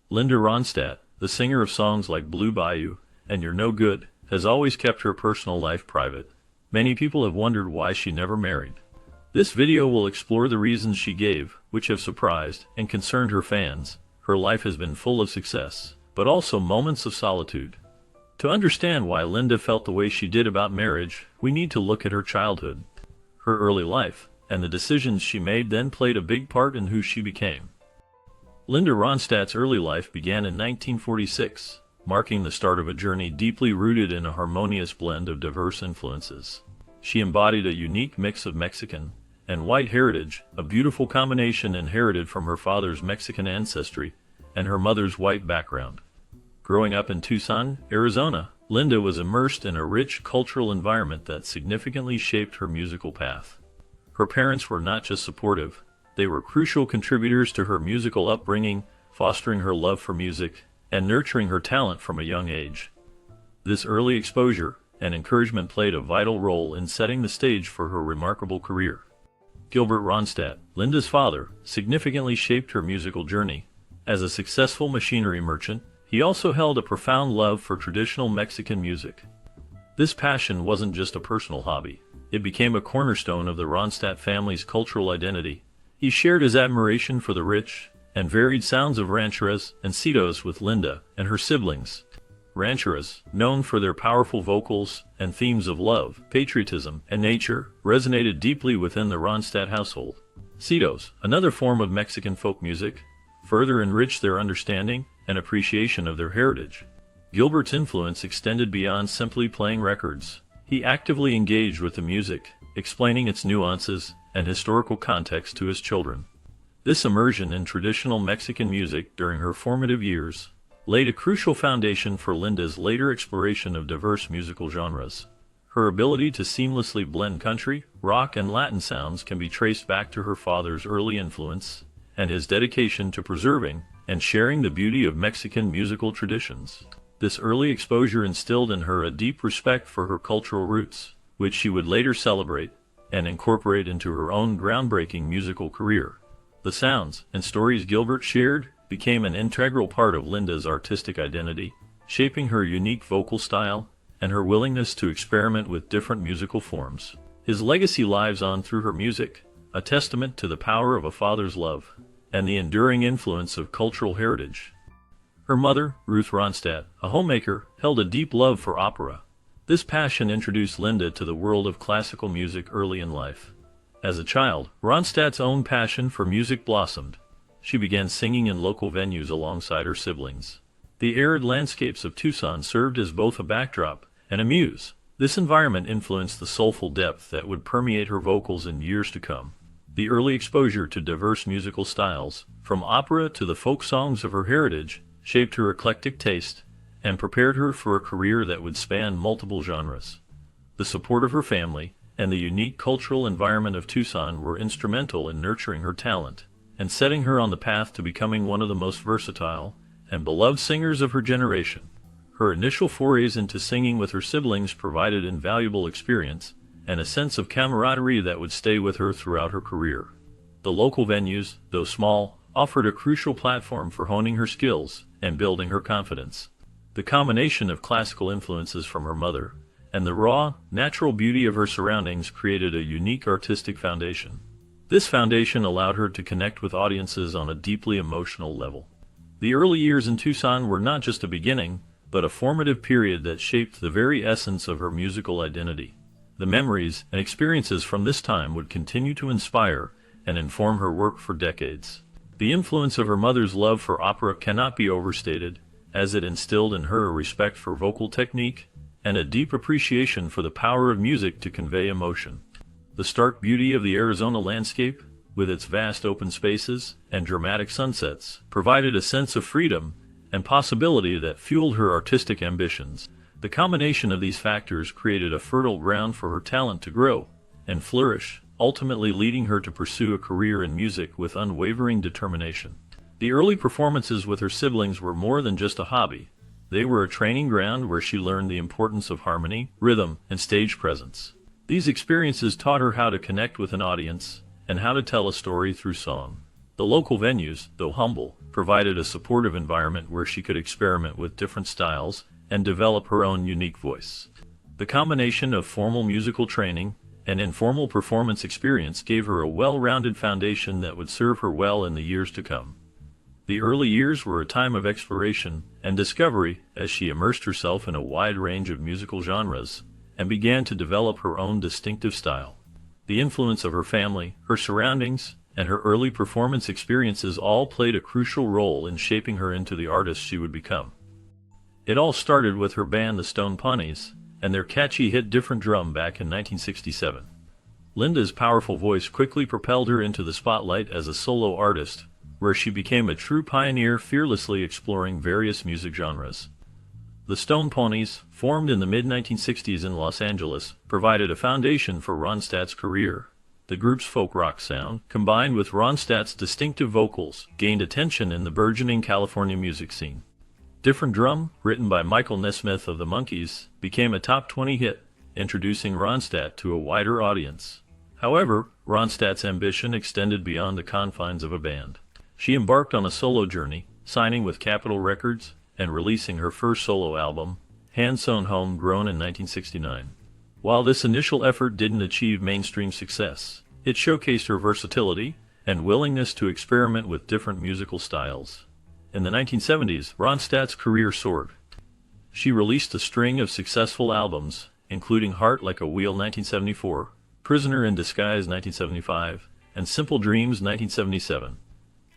Linda Ronstadt, the singer of songs like Blue Bayou and You're No Good, has always kept her personal life private. Many people have wondered why she never married. This video will explore the reasons she gave, which have surprised and concerned her fans. Her life has been full of success, but also moments of solitude. To understand why Linda felt the way she did about marriage, we need to look at her childhood. Her early life, and the decisions she made then played a big part in who she became. Linda Ronstadt's early life began in 1946, marking the start of a journey deeply rooted in a harmonious blend of diverse influences. She embodied a unique mix of Mexican and white heritage, a beautiful combination inherited from her father's Mexican ancestry and her mother's white background. Growing up in Tucson, Arizona, Linda was immersed in a rich cultural environment that significantly shaped her musical path. Her parents were not just supportive, they were crucial contributors to her musical upbringing, fostering her love for music and nurturing her talent from a young age. This early exposure and encouragement played a vital role in setting the stage for her remarkable career. Gilbert Ronstadt, Linda's father, significantly shaped her musical journey. As a successful machinery merchant, he also held a profound love for traditional Mexican music. This passion wasn't just a personal hobby. It became a cornerstone of the Ronstadt family's cultural identity. He shared his admiration for the rich and varied sounds of rancheras and citos with Linda and her siblings. Rancheras, known for their powerful vocals and themes of love, patriotism, and nature, resonated deeply within the Ronstadt household. Citos, another form of Mexican folk music, further enriched their understanding and appreciation of their heritage. Gilbert's influence extended beyond simply playing records. He actively engaged with the music, explaining its nuances and historical context to his children. This immersion in traditional Mexican music during her formative years laid a crucial foundation for Linda's later exploration of diverse musical genres. Her ability to seamlessly blend country, rock, and Latin sounds can be traced back to her father's early influence and his dedication to preserving and sharing the beauty of Mexican musical traditions. This early exposure instilled in her a deep respect for her cultural roots, which she would later celebrate and incorporate into her own groundbreaking musical career. The sounds and stories Gilbert shared became an integral part of Linda's artistic identity, shaping her unique vocal style and her willingness to experiment with different musical forms. His legacy lives on through her music, a testament to the power of a father's love and the enduring influence of cultural heritage. Her mother, Ruth Ronstadt, a homemaker, held a deep love for opera. This passion introduced Linda to the world of classical music early in life. As a child, Ronstadt's own passion for music blossomed. She began singing in local venues alongside her siblings. The arid landscapes of Tucson served as both a backdrop and a muse. This environment influenced the soulful depth that would permeate her vocals in years to come. The early exposure to diverse musical styles, from opera to the folk songs of her heritage, shaped her eclectic taste and prepared her for a career that would span multiple genres. The support of her family and the unique cultural environment of Tucson were instrumental in nurturing her talent and setting her on the path to becoming one of the most versatile and beloved singers of her generation. Her initial forays into singing with her siblings provided invaluable experience and a sense of camaraderie that would stay with her throughout her career. The local venues, though small, offered a crucial platform for honing her skills and building her confidence. The combination of classical influences from her mother and the raw, natural beauty of her surroundings created a unique artistic foundation. This foundation allowed her to connect with audiences on a deeply emotional level. The early years in Tucson were not just a beginning, but a formative period that shaped the very essence of her musical identity. The memories and experiences from this time would continue to inspire and inform her work for decades. The influence of her mother's love for opera cannot be overstated, as it instilled in her a respect for vocal technique and a deep appreciation for the power of music to convey emotion. The stark beauty of the Arizona landscape, with its vast open spaces and dramatic sunsets, provided a sense of freedom and possibility that fueled her artistic ambitions. The combination of these factors created a fertile ground for her talent to grow and flourish, ultimately leading her to pursue a career in music with unwavering determination. The early performances with her siblings were more than just a hobby. They were a training ground where she learned the importance of harmony, rhythm, and stage presence. These experiences taught her how to connect with an audience and how to tell a story through song. The local venues, though humble, provided a supportive environment where she could experiment with different styles and develop her own unique voice. The combination of formal musical training and informal performance experience gave her a well-rounded foundation that would serve her well in the years to come. The early years were a time of exploration and discovery as she immersed herself in a wide range of musical genres and began to develop her own distinctive style. The influence of her family, her surroundings, and her early performance experiences all played a crucial role in shaping her into the artist she would become. It all started with her band the Stone Pawnees and their catchy hit Different Drum back in 1967. Linda's powerful voice quickly propelled her into the spotlight as a solo artist, where she became a true pioneer, fearlessly exploring various music genres. The Stone Pawnees, formed in the mid-1960s in Los Angeles, provided a foundation for Ronstadt's career. The group's folk rock sound, combined with Ronstadt's distinctive vocals, gained attention in the burgeoning California music scene. Different Drum, written by Michael Nesmith of the Monkees, became a top 20 hit, introducing Ronstadt to a wider audience. However, Ronstadt's ambition extended beyond the confines of a band. She embarked on a solo journey, signing with Capitol Records and releasing her first solo album, Hand Sewn Home Grown, in 1969. While this initial effort didn't achieve mainstream success, it showcased her versatility and willingness to experiment with different musical styles. In the 1970s, Ronstadt's career soared. She released a string of successful albums, including Heart Like a Wheel 1974, Prisoner in Disguise 1975, and Simple Dreams 1977.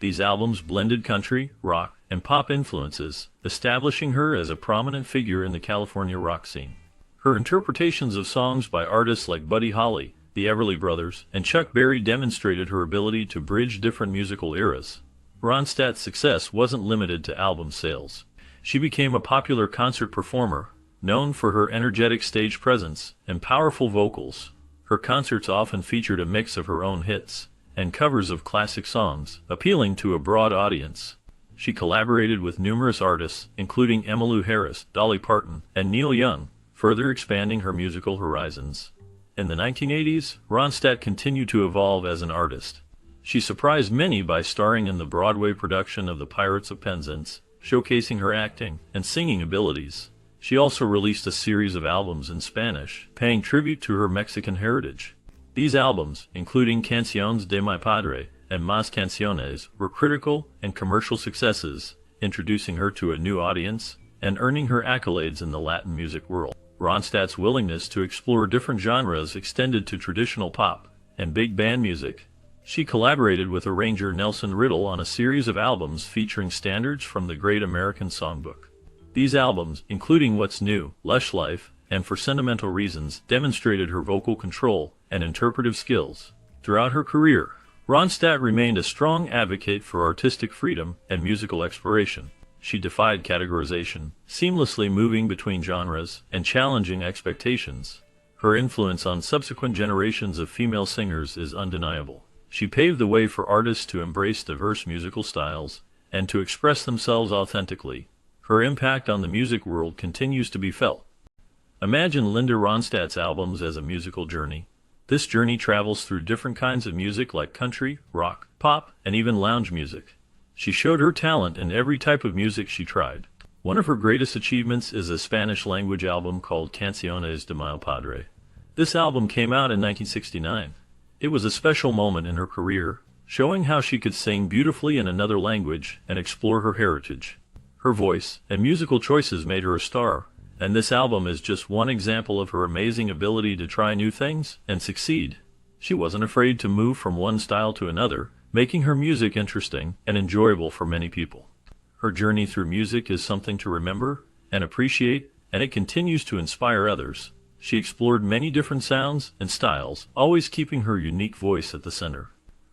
These albums blended country, rock, and pop influences, establishing her as a prominent figure in the California rock scene. Her interpretations of songs by artists like Buddy Holly, the Everly Brothers, and Chuck Berry demonstrated her ability to bridge different musical eras. Ronstadt's success wasn't limited to album sales. She became a popular concert performer, known for her energetic stage presence and powerful vocals. Her concerts often featured a mix of her own hits and covers of classic songs, appealing to a broad audience. She collaborated with numerous artists, including Emmylou Harris, Dolly Parton, and Neil Young, further expanding her musical horizons. In the 1980s, Ronstadt continued to evolve as an artist. She surprised many by starring in the Broadway production of The Pirates of Penzance, showcasing her acting and singing abilities. She also released a series of albums in Spanish, paying tribute to her Mexican heritage. These albums, including Canciones de mi Padre and Más Canciones, were critical and commercial successes, introducing her to a new audience and earning her accolades in the Latin music world. Ronstadt's willingness to explore different genres extended to traditional pop and big band music. She collaborated with arranger Nelson Riddle on a series of albums featuring standards from the Great American Songbook. These albums, including What's New, Lush Life, and For Sentimental Reasons, demonstrated her vocal control and interpretive skills. Throughout her career, Ronstadt remained a strong advocate for artistic freedom and musical exploration. She defied categorization, seamlessly moving between genres and challenging expectations. Her influence on subsequent generations of female singers is undeniable. She paved the way for artists to embrace diverse musical styles and to express themselves authentically. Her impact on the music world continues to be felt. Imagine Linda Ronstadt's albums as a musical journey. This journey travels through different kinds of music like country, rock, pop, and even lounge music. She showed her talent in every type of music she tried. One of her greatest achievements is a Spanish-language album called Canciones de mi Padre. This album came out in 1969. It was a special moment in her career, showing how she could sing beautifully in another language and explore her heritage. Her voice and musical choices made her a star, and this album is just one example of her amazing ability to try new things and succeed. She wasn't afraid to move from one style to another, making her music interesting and enjoyable for many people. Her journey through music is something to remember and appreciate, and it continues to inspire others. She explored many different sounds and styles, always keeping her unique voice at the center.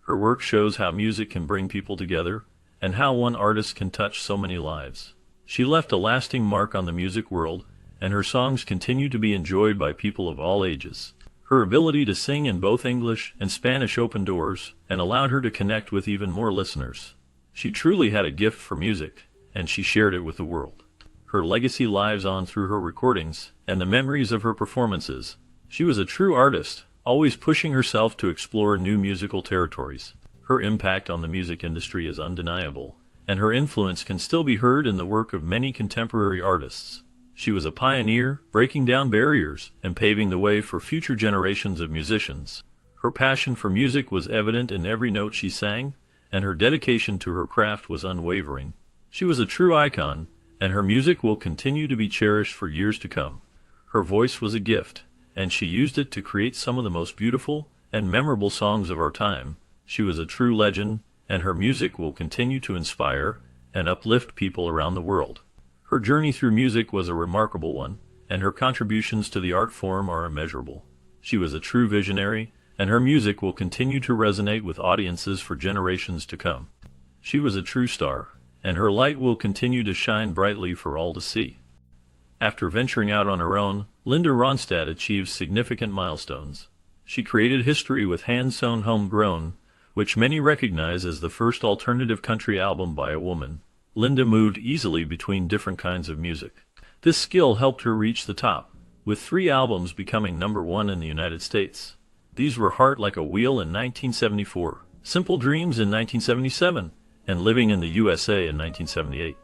Her work shows how music can bring people together and how one artist can touch so many lives. She left a lasting mark on the music world, and her songs continue to be enjoyed by people of all ages. Her ability to sing in both English and Spanish opened doors and allowed her to connect with even more listeners. She truly had a gift for music, and she shared it with the world. Her legacy lives on through her recordings and the memories of her performances. She was a true artist, always pushing herself to explore new musical territories. Her impact on the music industry is undeniable, and her influence can still be heard in the work of many contemporary artists. She was a pioneer, breaking down barriers and paving the way for future generations of musicians. Her passion for music was evident in every note she sang, and her dedication to her craft was unwavering. She was a true icon, and her music will continue to be cherished for years to come. Her voice was a gift, and she used it to create some of the most beautiful and memorable songs of our time. She was a true legend, and her music will continue to inspire and uplift people around the world. Her journey through music was a remarkable one, and her contributions to the art form are immeasurable. She was a true visionary, and her music will continue to resonate with audiences for generations to come. She was a true star, and her light will continue to shine brightly for all to see. After venturing out on her own, Linda Ronstadt achieved significant milestones. She created history with Hand-Sewn Homegrown, which many recognize as the first alternative country album by a woman. Linda moved easily between different kinds of music. This skill helped her reach the top, with 3 albums becoming #1 in the United States. These were Heart Like a Wheel in 1974, Simple Dreams in 1977, and Living in the USA in 1978.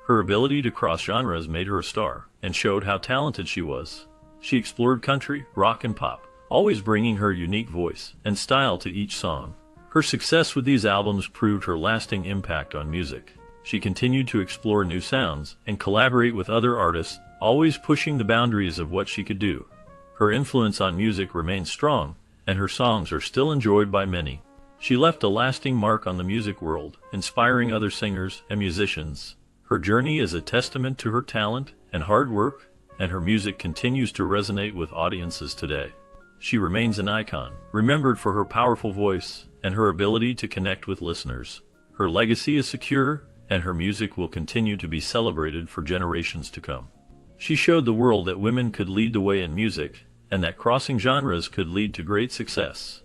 Her ability to cross genres made her a star, and showed how talented she was. She explored country, rock, and pop, always bringing her unique voice and style to each song. Her success with these albums proved her lasting impact on music. She continued to explore new sounds and collaborate with other artists, always pushing the boundaries of what she could do. Her influence on music remains strong, and her songs are still enjoyed by many. She left a lasting mark on the music world, inspiring other singers and musicians. Her journey is a testament to her talent and hard work, and her music continues to resonate with audiences today. She remains an icon, remembered for her powerful voice and her ability to connect with listeners. Her legacy is secure, and her music will continue to be celebrated for generations to come. She showed the world that women could lead the way in music, and that crossing genres could lead to great success.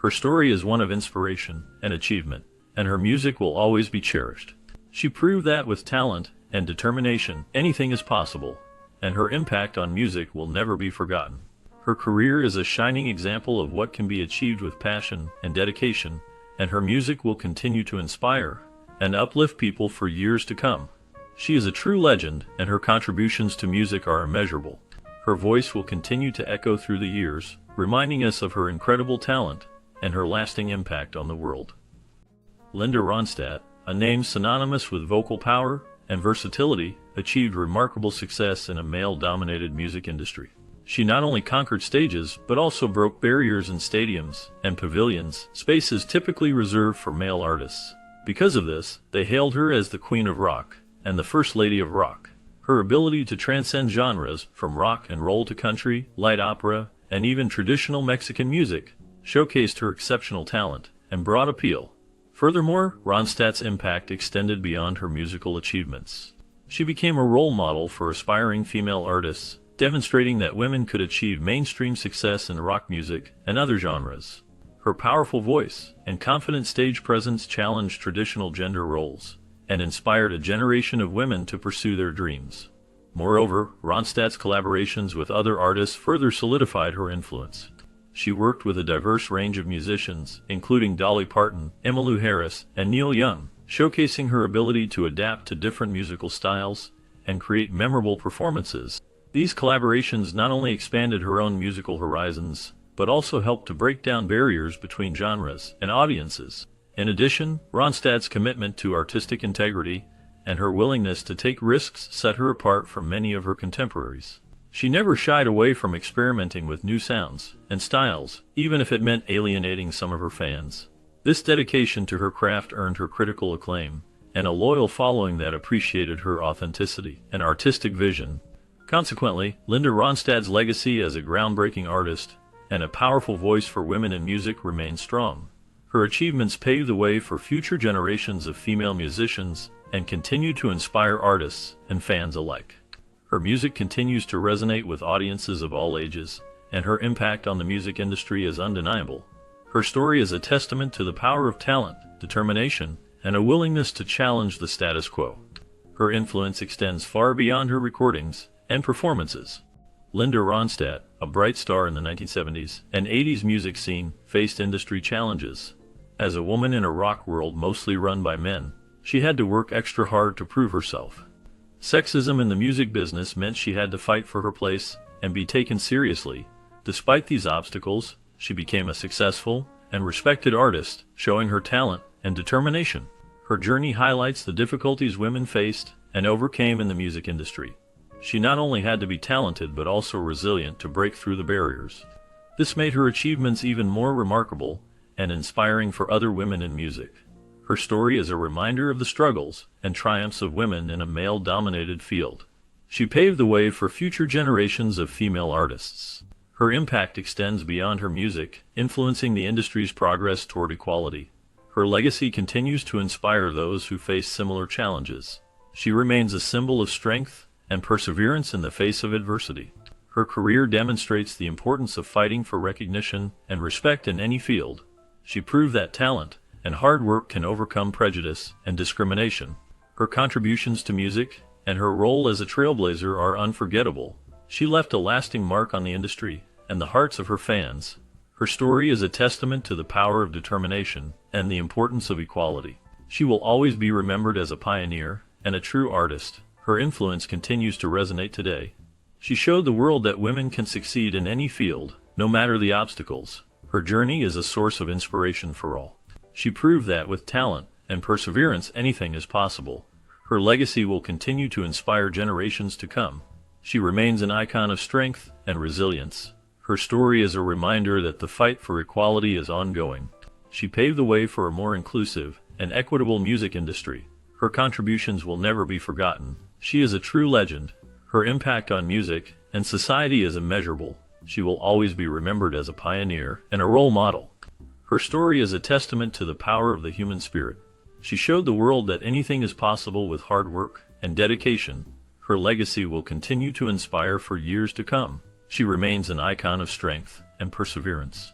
Her story is one of inspiration and achievement, and her music will always be cherished. She proved that with talent and determination, anything is possible, and her impact on music will never be forgotten. Her career is a shining example of what can be achieved with passion and dedication, and her music will continue to inspire and uplift people for years to come. She is a true legend, and her contributions to music are immeasurable. Her voice will continue to echo through the years, reminding us of her incredible talent and her lasting impact on the world. Linda Ronstadt, a name synonymous with vocal power and versatility, achieved remarkable success in a male-dominated music industry. She not only conquered stages, but also broke barriers in stadiums and pavilions, spaces typically reserved for male artists. Because of this, they hailed her as the Queen of Rock and the First Lady of Rock. Her ability to transcend genres, from rock and roll to country, light opera, and even traditional Mexican music, showcased her exceptional talent and broad appeal. Furthermore, Ronstadt's impact extended beyond her musical achievements. She became a role model for aspiring female artists, demonstrating that women could achieve mainstream success in rock music and other genres. Her powerful voice and confident stage presence challenged traditional gender roles and inspired a generation of women to pursue their dreams. Moreover, Ronstadt's collaborations with other artists further solidified her influence. She worked with a diverse range of musicians, including Dolly Parton, Emmylou Harris, and Neil Young, showcasing her ability to adapt to different musical styles and create memorable performances. These collaborations not only expanded her own musical horizons, but also helped to break down barriers between genres and audiences. In addition, Ronstadt's commitment to artistic integrity and her willingness to take risks set her apart from many of her contemporaries. She never shied away from experimenting with new sounds and styles, even if it meant alienating some of her fans. This dedication to her craft earned her critical acclaim and a loyal following that appreciated her authenticity and artistic vision. Consequently, Linda Ronstadt's legacy as a groundbreaking artist and a powerful voice for women in music remains strong. Her achievements paved the way for future generations of female musicians and continue to inspire artists and fans alike. Her music continues to resonate with audiences of all ages, and her impact on the music industry is undeniable. Her story is a testament to the power of talent, determination, and a willingness to challenge the status quo. Her influence extends far beyond her recordings and performances. Linda Ronstadt, a bright star in the 1970s and 80s music scene, faced industry challenges. As a woman in a rock world mostly run by men, she had to work extra hard to prove herself. Sexism in the music business meant she had to fight for her place and be taken seriously. Despite these obstacles, she became a successful and respected artist, showing her talent and determination. Her journey highlights the difficulties women faced and overcame in the music industry. She not only had to be talented but also resilient to break through the barriers. This made her achievements even more remarkable and inspiring for other women in music. Her story is a reminder of the struggles and triumphs of women in a male-dominated field. She paved the way for future generations of female artists. Her impact extends beyond her music, influencing the industry's progress toward equality. Her legacy continues to inspire those who face similar challenges. She remains a symbol of strength and perseverance in the face of adversity. Her career demonstrates the importance of fighting for recognition and respect in any field. She proved that talent and hard work can overcome prejudice and discrimination. Her contributions to music and her role as a trailblazer are unforgettable. She left a lasting mark on the industry and the hearts of her fans. Her story is a testament to the power of determination and the importance of equality. She will always be remembered as a pioneer and a true artist. Her influence continues to resonate today. She showed the world that women can succeed in any field, no matter the obstacles. Her journey is a source of inspiration for all. She proved that with talent and perseverance anything is possible. Her legacy will continue to inspire generations to come. She remains an icon of strength and resilience. Her story is a reminder that the fight for equality is ongoing. She paved the way for a more inclusive and equitable music industry. Her contributions will never be forgotten. She is a true legend. Her impact on music and society is immeasurable. She will always be remembered as a pioneer and a role model. Her story is a testament to the power of the human spirit. She showed the world that anything is possible with hard work and dedication. Her legacy will continue to inspire for years to come. She remains an icon of strength and perseverance.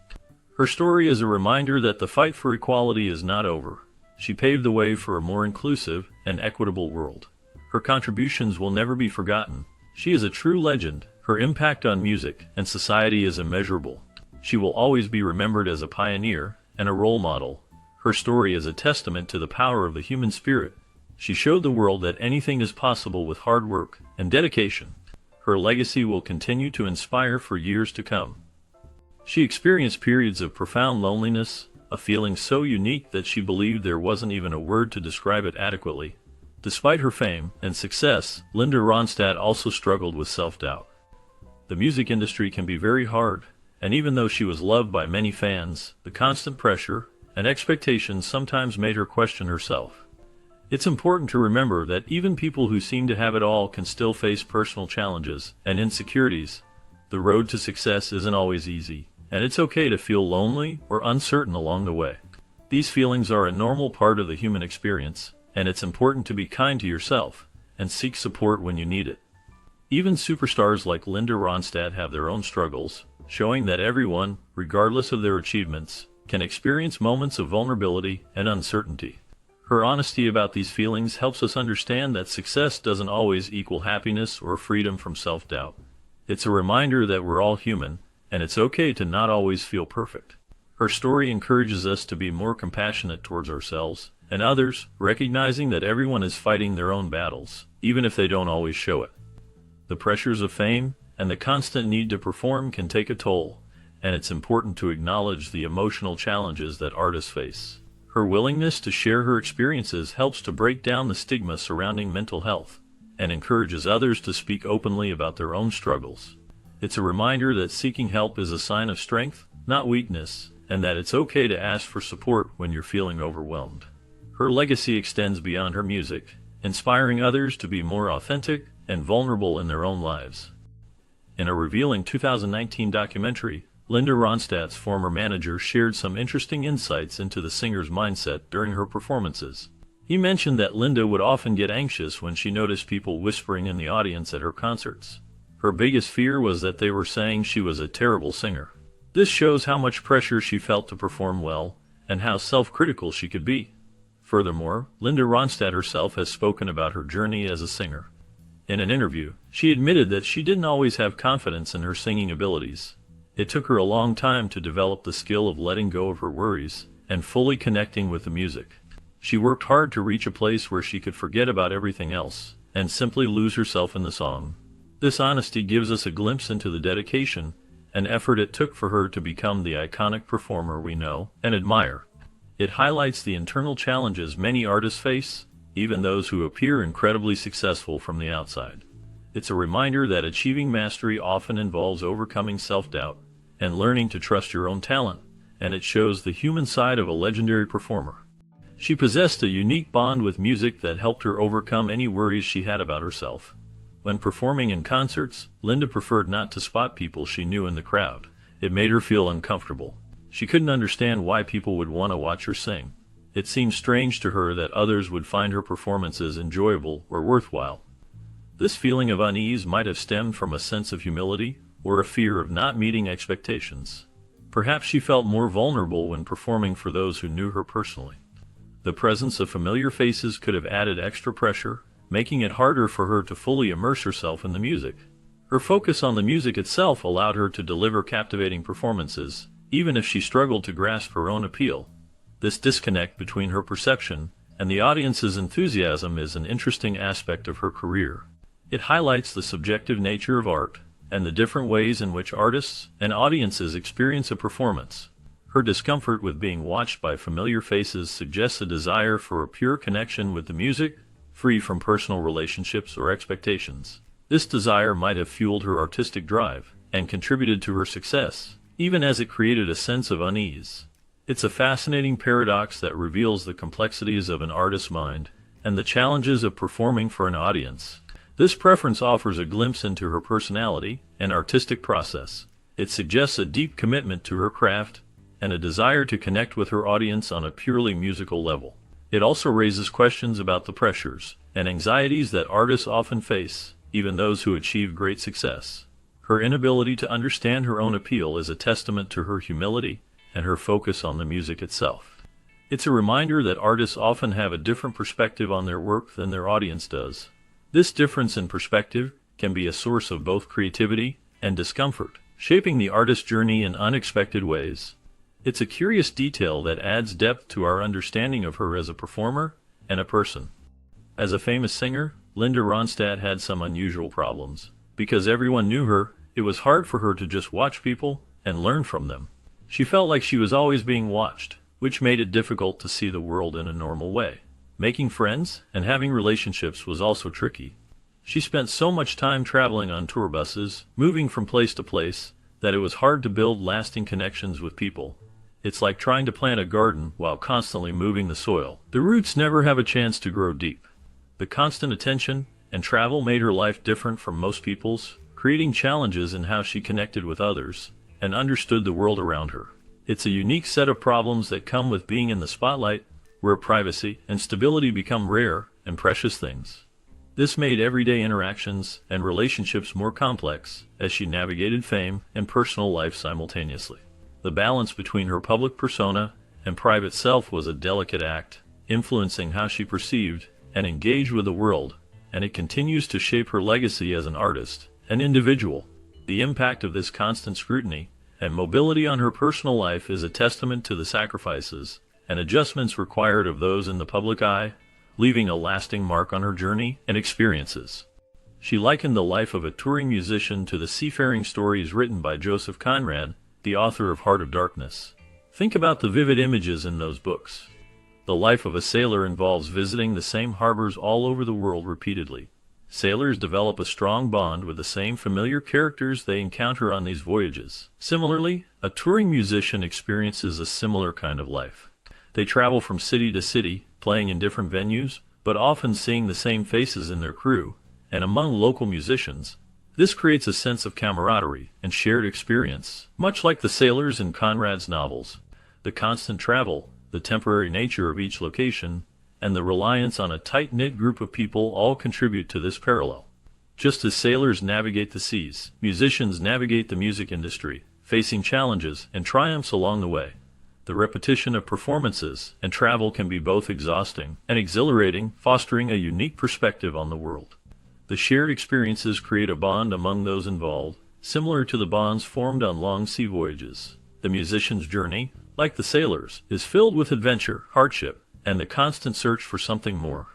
Her story is a reminder that the fight for equality is not over. She paved the way for a more inclusive and equitable world. Her contributions will never be forgotten. She is a true legend. Her impact on music and society is immeasurable. She will always be remembered as a pioneer and a role model. Her story is a testament to the power of the human spirit. She showed the world that anything is possible with hard work and dedication. Her legacy will continue to inspire for years to come. She experienced periods of profound loneliness, a feeling so unique that she believed there wasn't even a word to describe it adequately. Despite her fame and success, Linda Ronstadt also struggled with self-doubt. The music industry can be very hard, and even though she was loved by many fans, the constant pressure and expectations sometimes made her question herself. It's important to remember that even people who seem to have it all can still face personal challenges and insecurities. The road to success isn't always easy, and it's okay to feel lonely or uncertain along the way. These feelings are a normal part of the human experience, and it's important to be kind to yourself and seek support when you need it. Even superstars like Linda Ronstadt have their own struggles, showing that everyone, regardless of their achievements, can experience moments of vulnerability and uncertainty. Her honesty about these feelings helps us understand that success doesn't always equal happiness or freedom from self-doubt. It's a reminder that we're all human, and it's okay to not always feel perfect. Her story encourages us to be more compassionate towards ourselves and others, recognizing that everyone is fighting their own battles, even if they don't always show it. The pressures of fame and the constant need to perform can take a toll, and it's important to acknowledge the emotional challenges that artists face. Her willingness to share her experiences helps to break down the stigma surrounding mental health and encourages others to speak openly about their own struggles. It's a reminder that seeking help is a sign of strength, not weakness, and that it's okay to ask for support when you're feeling overwhelmed. Her legacy extends beyond her music, inspiring others to be more authentic and vulnerable in their own lives. In a revealing 2019 documentary, Linda Ronstadt's former manager shared some interesting insights into the singer's mindset during her performances. He mentioned that Linda would often get anxious when she noticed people whispering in the audience at her concerts. Her biggest fear was that they were saying she was a terrible singer. This shows how much pressure she felt to perform well, and how self-critical she could be. Furthermore, Linda Ronstadt herself has spoken about her journey as a singer. In an interview, she admitted that she didn't always have confidence in her singing abilities. It took her a long time to develop the skill of letting go of her worries and fully connecting with the music. She worked hard to reach a place where she could forget about everything else and simply lose herself in the song. This honesty gives us a glimpse into the dedication and effort it took for her to become the iconic performer we know and admire. It highlights the internal challenges many artists face, even those who appear incredibly successful from the outside. It's a reminder that achieving mastery often involves overcoming self-doubt and learning to trust your own talent, and it shows the human side of a legendary performer. She possessed a unique bond with music that helped her overcome any worries she had about herself. When performing in concerts, Linda preferred not to spot people she knew in the crowd. It made her feel uncomfortable. She couldn't understand why people would want to watch her sing. It seemed strange to her that others would find her performances enjoyable or worthwhile. This feeling of unease might have stemmed from a sense of humility or a fear of not meeting expectations. Perhaps she felt more vulnerable when performing for those who knew her personally. The presence of familiar faces could have added extra pressure, making it harder for her to fully immerse herself in the music. Her focus on the music itself allowed her to deliver captivating performances, even if she struggled to grasp her own appeal. This disconnect between her perception and the audience's enthusiasm is an interesting aspect of her career. It highlights the subjective nature of art and the different ways in which artists and audiences experience a performance. Her discomfort with being watched by familiar faces suggests a desire for a pure connection with the music, free from personal relationships or expectations. This desire might have fueled her artistic drive and contributed to her success, even as it created a sense of unease. It's a fascinating paradox that reveals the complexities of an artist's mind and the challenges of performing for an audience. This preference offers a glimpse into her personality and artistic process. It suggests a deep commitment to her craft and a desire to connect with her audience on a purely musical level. It also raises questions about the pressures and anxieties that artists often face, even those who achieve great success. Her inability to understand her own appeal is a testament to her humility and her focus on the music itself. It's a reminder that artists often have a different perspective on their work than their audience does. This difference in perspective can be a source of both creativity and discomfort, shaping the artist's journey in unexpected ways. It's a curious detail that adds depth to our understanding of her as a performer and a person. As a famous singer, Linda Ronstadt had some unusual problems. Because everyone knew her, it was hard for her to just watch people and learn from them. She felt like she was always being watched, which made it difficult to see the world in a normal way. Making friends and having relationships was also tricky. She spent so much time traveling on tour buses, moving from place to place, that it was hard to build lasting connections with people. It's like trying to plant a garden while constantly moving the soil. The roots never have a chance to grow deep. The constant attention and travel made her life different from most people's, creating challenges in how she connected with others and understood the world around her. It's a unique set of problems that come with being in the spotlight, where privacy and stability become rare and precious things. This made everyday interactions and relationships more complex as she navigated fame and personal life simultaneously. The balance between her public persona and private self was a delicate act, influencing how she perceived and engaged with the world, and it continues to shape her legacy as an artist, an individual. The impact of this constant scrutiny and mobility on her personal life is a testament to the sacrifices and adjustments required of those in the public eye, leaving a lasting mark on her journey and experiences. She likened the life of a touring musician to the seafaring stories written by Joseph Conrad, the author of Heart of Darkness. Think about the vivid images in those books. The life of a sailor involves visiting the same harbors all over the world repeatedly. Sailors develop a strong bond with the same familiar characters they encounter on these voyages. Similarly, a touring musician experiences a similar kind of life. They travel from city to city, playing in different venues, but often seeing the same faces in their crew, and among local musicians. This creates a sense of camaraderie and shared experience, much like the sailors in Conrad's novels. The constant travel, the temporary nature of each location, and the reliance on a tight-knit group of people all contribute to this parallel. Just as sailors navigate the seas, musicians navigate the music industry, facing challenges and triumphs along the way. The repetition of performances and travel can be both exhausting and exhilarating, fostering a unique perspective on the world. The shared experiences create a bond among those involved, similar to the bonds formed on long sea voyages. The musician's journey, like the sailors, is filled with adventure, hardship, and the constant search for something more.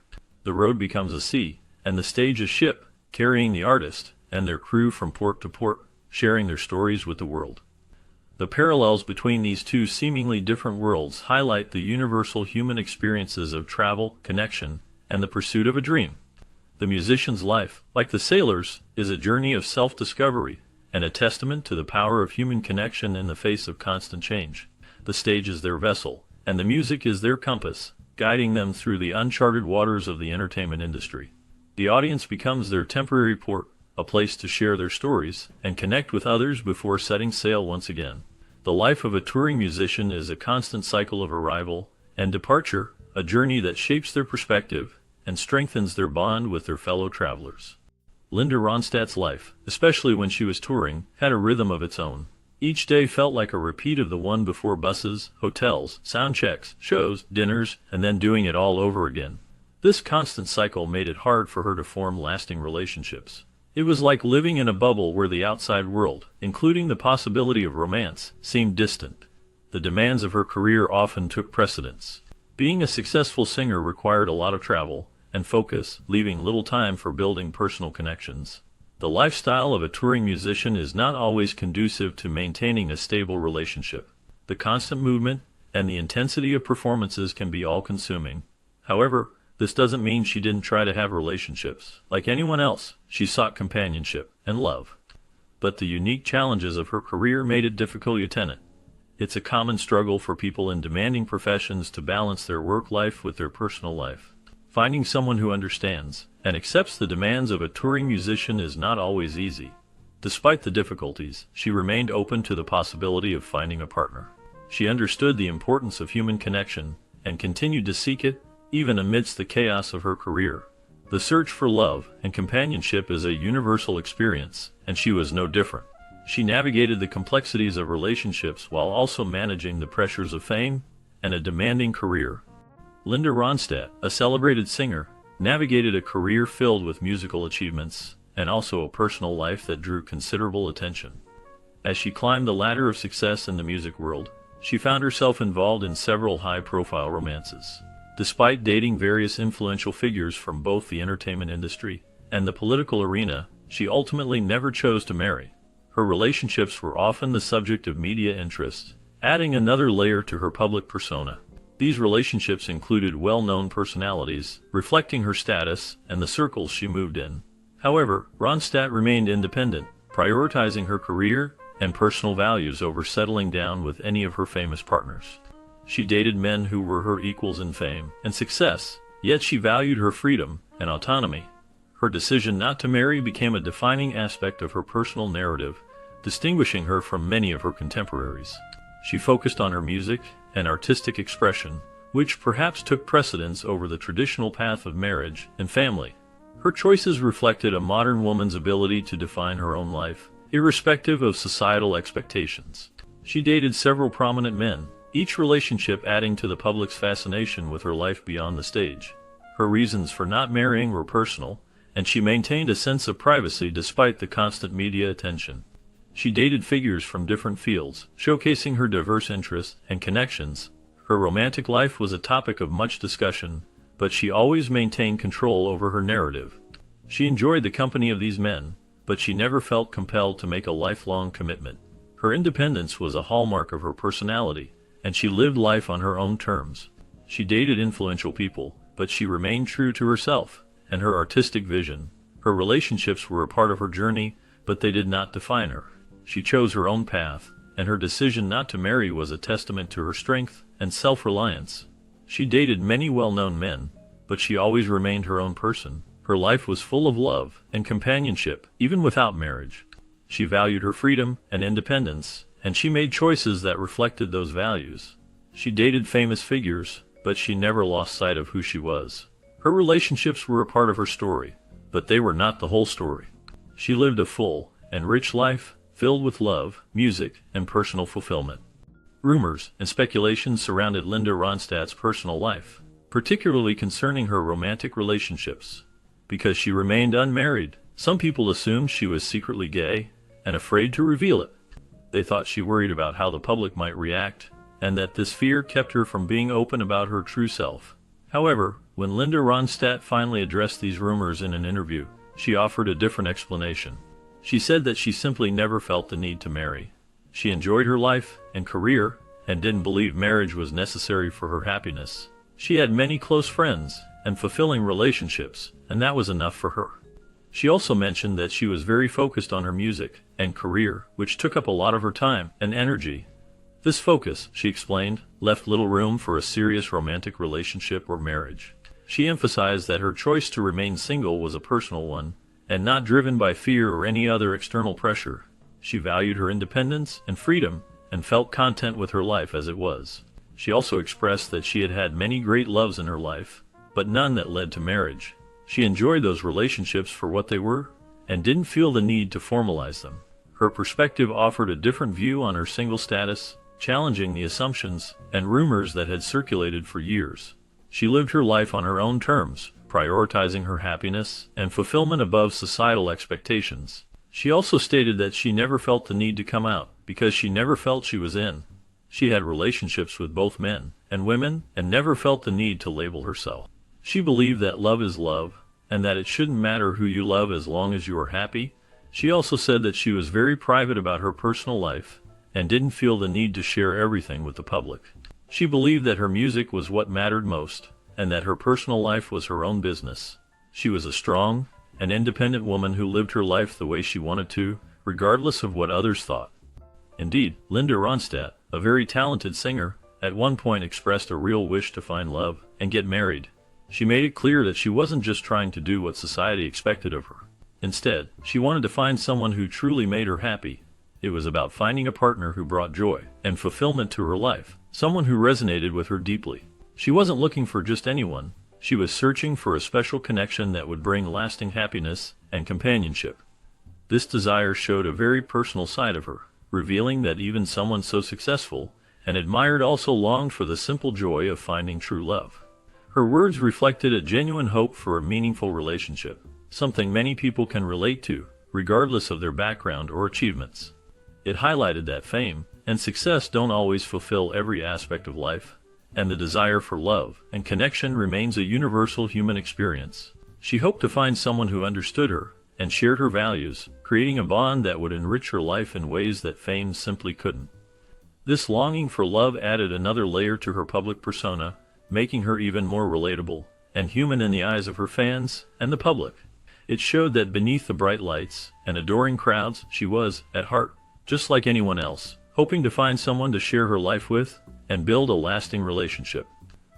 The road becomes a sea, and the stage a ship, carrying the artist and their crew from port to port, sharing their stories with the world. The parallels between these two seemingly different worlds highlight the universal human experiences of travel, connection, and the pursuit of a dream. The musician's life, like the sailor's, is a journey of self-discovery and a testament to the power of human connection in the face of constant change. The stage is their vessel, and the music is their compass, guiding them through the uncharted waters of the entertainment industry. The audience becomes their temporary port, a place to share their stories and connect with others before setting sail once again. The life of a touring musician is a constant cycle of arrival and departure, a journey that shapes their perspective and strengthens their bond with their fellow travelers. Linda Ronstadt's life, especially when she was touring, had a rhythm of its own. Each day felt like a repeat of the one before: buses, hotels, sound checks, shows, dinners, and then doing it all over again. This constant cycle made it hard for her to form lasting relationships. It was like living in a bubble where the outside world, including the possibility of romance, seemed distant. The demands of her career often took precedence. Being a successful singer required a lot of travel and focus, leaving little time for building personal connections. The lifestyle of a touring musician is not always conducive to maintaining a stable relationship. The constant movement and the intensity of performances can be all-consuming. However, this doesn't mean she didn't try to have relationships. Like anyone else, she sought companionship and love. But the unique challenges of her career made it difficult. It's a common struggle for people in demanding professions to balance their work life with their personal life. Finding someone who understands and accepts the demands of a touring musician is not always easy. Despite the difficulties, she remained open to the possibility of finding a partner. She understood the importance of human connection and continued to seek it, even amidst the chaos of her career. The search for love and companionship is a universal experience, and she was no different. She navigated the complexities of relationships while also managing the pressures of fame and a demanding career. Linda Ronstadt, a celebrated singer, navigated a career filled with musical achievements and also a personal life that drew considerable attention. As she climbed the ladder of success in the music world, she found herself involved in several high-profile romances. Despite dating various influential figures from both the entertainment industry and the political arena, she ultimately never chose to marry. Her relationships were often the subject of media interest, adding another layer to her public persona. These relationships included well-known personalities, reflecting her status and the circles she moved in. However, Ronstadt remained independent, prioritizing her career and personal values over settling down with any of her famous partners. She dated men who were her equals in fame and success, yet she valued her freedom and autonomy. Her decision not to marry became a defining aspect of her personal narrative, distinguishing her from many of her contemporaries. She focused on her music and artistic expression, which perhaps took precedence over the traditional path of marriage and family. Her choices reflected a modern woman's ability to define her own life, irrespective of societal expectations. She dated several prominent men, each relationship adding to the public's fascination with her life beyond the stage. Her reasons for not marrying were personal, and she maintained a sense of privacy despite the constant media attention. She dated figures from different fields, showcasing her diverse interests and connections. Her romantic life was a topic of much discussion, but she always maintained control over her narrative. She enjoyed the company of these men, but she never felt compelled to make a lifelong commitment. Her independence was a hallmark of her personality, and she lived life on her own terms. She dated influential people, but she remained true to herself and her artistic vision. Her relationships were a part of her journey, but they did not define her. She chose her own path, and her decision not to marry was a testament to her strength and self-reliance. She dated many well-known men, but she always remained her own person. Her life was full of love and companionship, even without marriage. She valued her freedom and independence, and she made choices that reflected those values. She dated famous figures, but she never lost sight of who she was. Her relationships were a part of her story, but they were not the whole story. She lived a full and rich life, filled with love, music, and personal fulfillment. Rumors and speculations surrounded Linda Ronstadt's personal life, particularly concerning her romantic relationships. Because she remained unmarried, some people assumed she was secretly gay and afraid to reveal it. They thought she worried about how the public might react, and that this fear kept her from being open about her true self. However, when Linda Ronstadt finally addressed these rumors in an interview, she offered a different explanation. She said that she simply never felt the need to marry. She enjoyed her life and career and didn't believe marriage was necessary for her happiness. She had many close friends and fulfilling relationships, and that was enough for her. She also mentioned that she was very focused on her music and career, which took up a lot of her time and energy. This focus, she explained, left little room for a serious romantic relationship or marriage. She emphasized that her choice to remain single was a personal one, and not driven by fear or any other external pressure. She valued her independence and freedom, and felt content with her life as it was. She also expressed that she had had many great loves in her life, but none that led to marriage. She enjoyed those relationships for what they were, and didn't feel the need to formalize them. Her perspective offered a different view on her single status, challenging the assumptions and rumors that had circulated for years. She lived her life on her own terms, prioritizing her happiness and fulfillment above societal expectations. She also stated that she never felt the need to come out, because she never felt she was in. She had relationships with both men and women, and never felt the need to label herself. She believed that love is love, and that it shouldn't matter who you love as long as you are happy. She also said that she was very private about her personal life, and didn't feel the need to share everything with the public. She believed that her music was what mattered most, and that her personal life was her own business. She was a strong and independent woman who lived her life the way she wanted to, regardless of what others thought. Indeed, Linda Ronstadt, a very talented singer, at one point expressed a real wish to find love and get married. She made it clear that she wasn't just trying to do what society expected of her. Instead, she wanted to find someone who truly made her happy. It was about finding a partner who brought joy and fulfillment to her life, someone who resonated with her deeply. She wasn't looking for just anyone. She was searching for a special connection that would bring lasting happiness and companionship. This desire showed a very personal side of her, revealing that even someone so successful and admired also longed for the simple joy of finding true love. Her words reflected a genuine hope for a meaningful relationship, something many people can relate to, regardless of their background or achievements. It highlighted that fame and success don't always fulfill every aspect of life, and the desire for love and connection remains a universal human experience. She hoped to find someone who understood her and shared her values, creating a bond that would enrich her life in ways that fame simply couldn't. This longing for love added another layer to her public persona, making her even more relatable and human in the eyes of her fans and the public. It showed that beneath the bright lights and adoring crowds, she was, at heart, just like anyone else, hoping to find someone to share her life with and build a lasting relationship.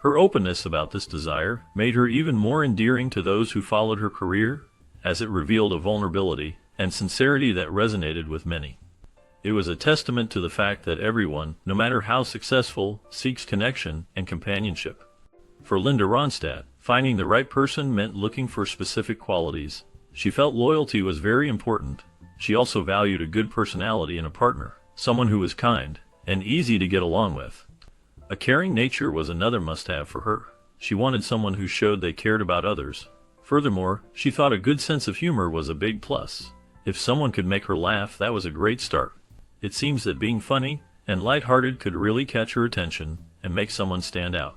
Her openness about this desire made her even more endearing to those who followed her career, as it revealed a vulnerability and sincerity that resonated with many. It was a testament to the fact that everyone, no matter how successful, seeks connection and companionship. For Linda Ronstadt, finding the right person meant looking for specific qualities. She felt loyalty was very important. She also valued a good personality in a partner, someone who was kind and easy to get along with. A caring nature was another must-have for her. She wanted someone who showed they cared about others. Furthermore, she thought a good sense of humor was a big plus. If someone could make her laugh, that was a great start. It seems that being funny and lighthearted could really catch her attention and make someone stand out.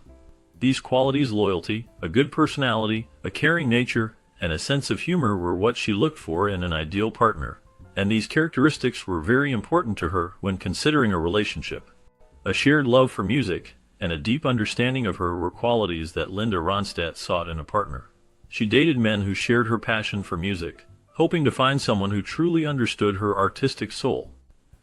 These qualities, loyalty, a good personality, a caring nature, and a sense of humor, were what she looked for in an ideal partner. And these characteristics were very important to her when considering a relationship. A shared love for music and a deep understanding of her were qualities that Linda Ronstadt sought in a partner. She dated men who shared her passion for music, hoping to find someone who truly understood her artistic soul.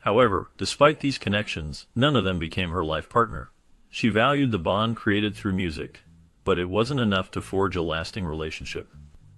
However, despite these connections, none of them became her life partner. She valued the bond created through music, but it wasn't enough to forge a lasting relationship.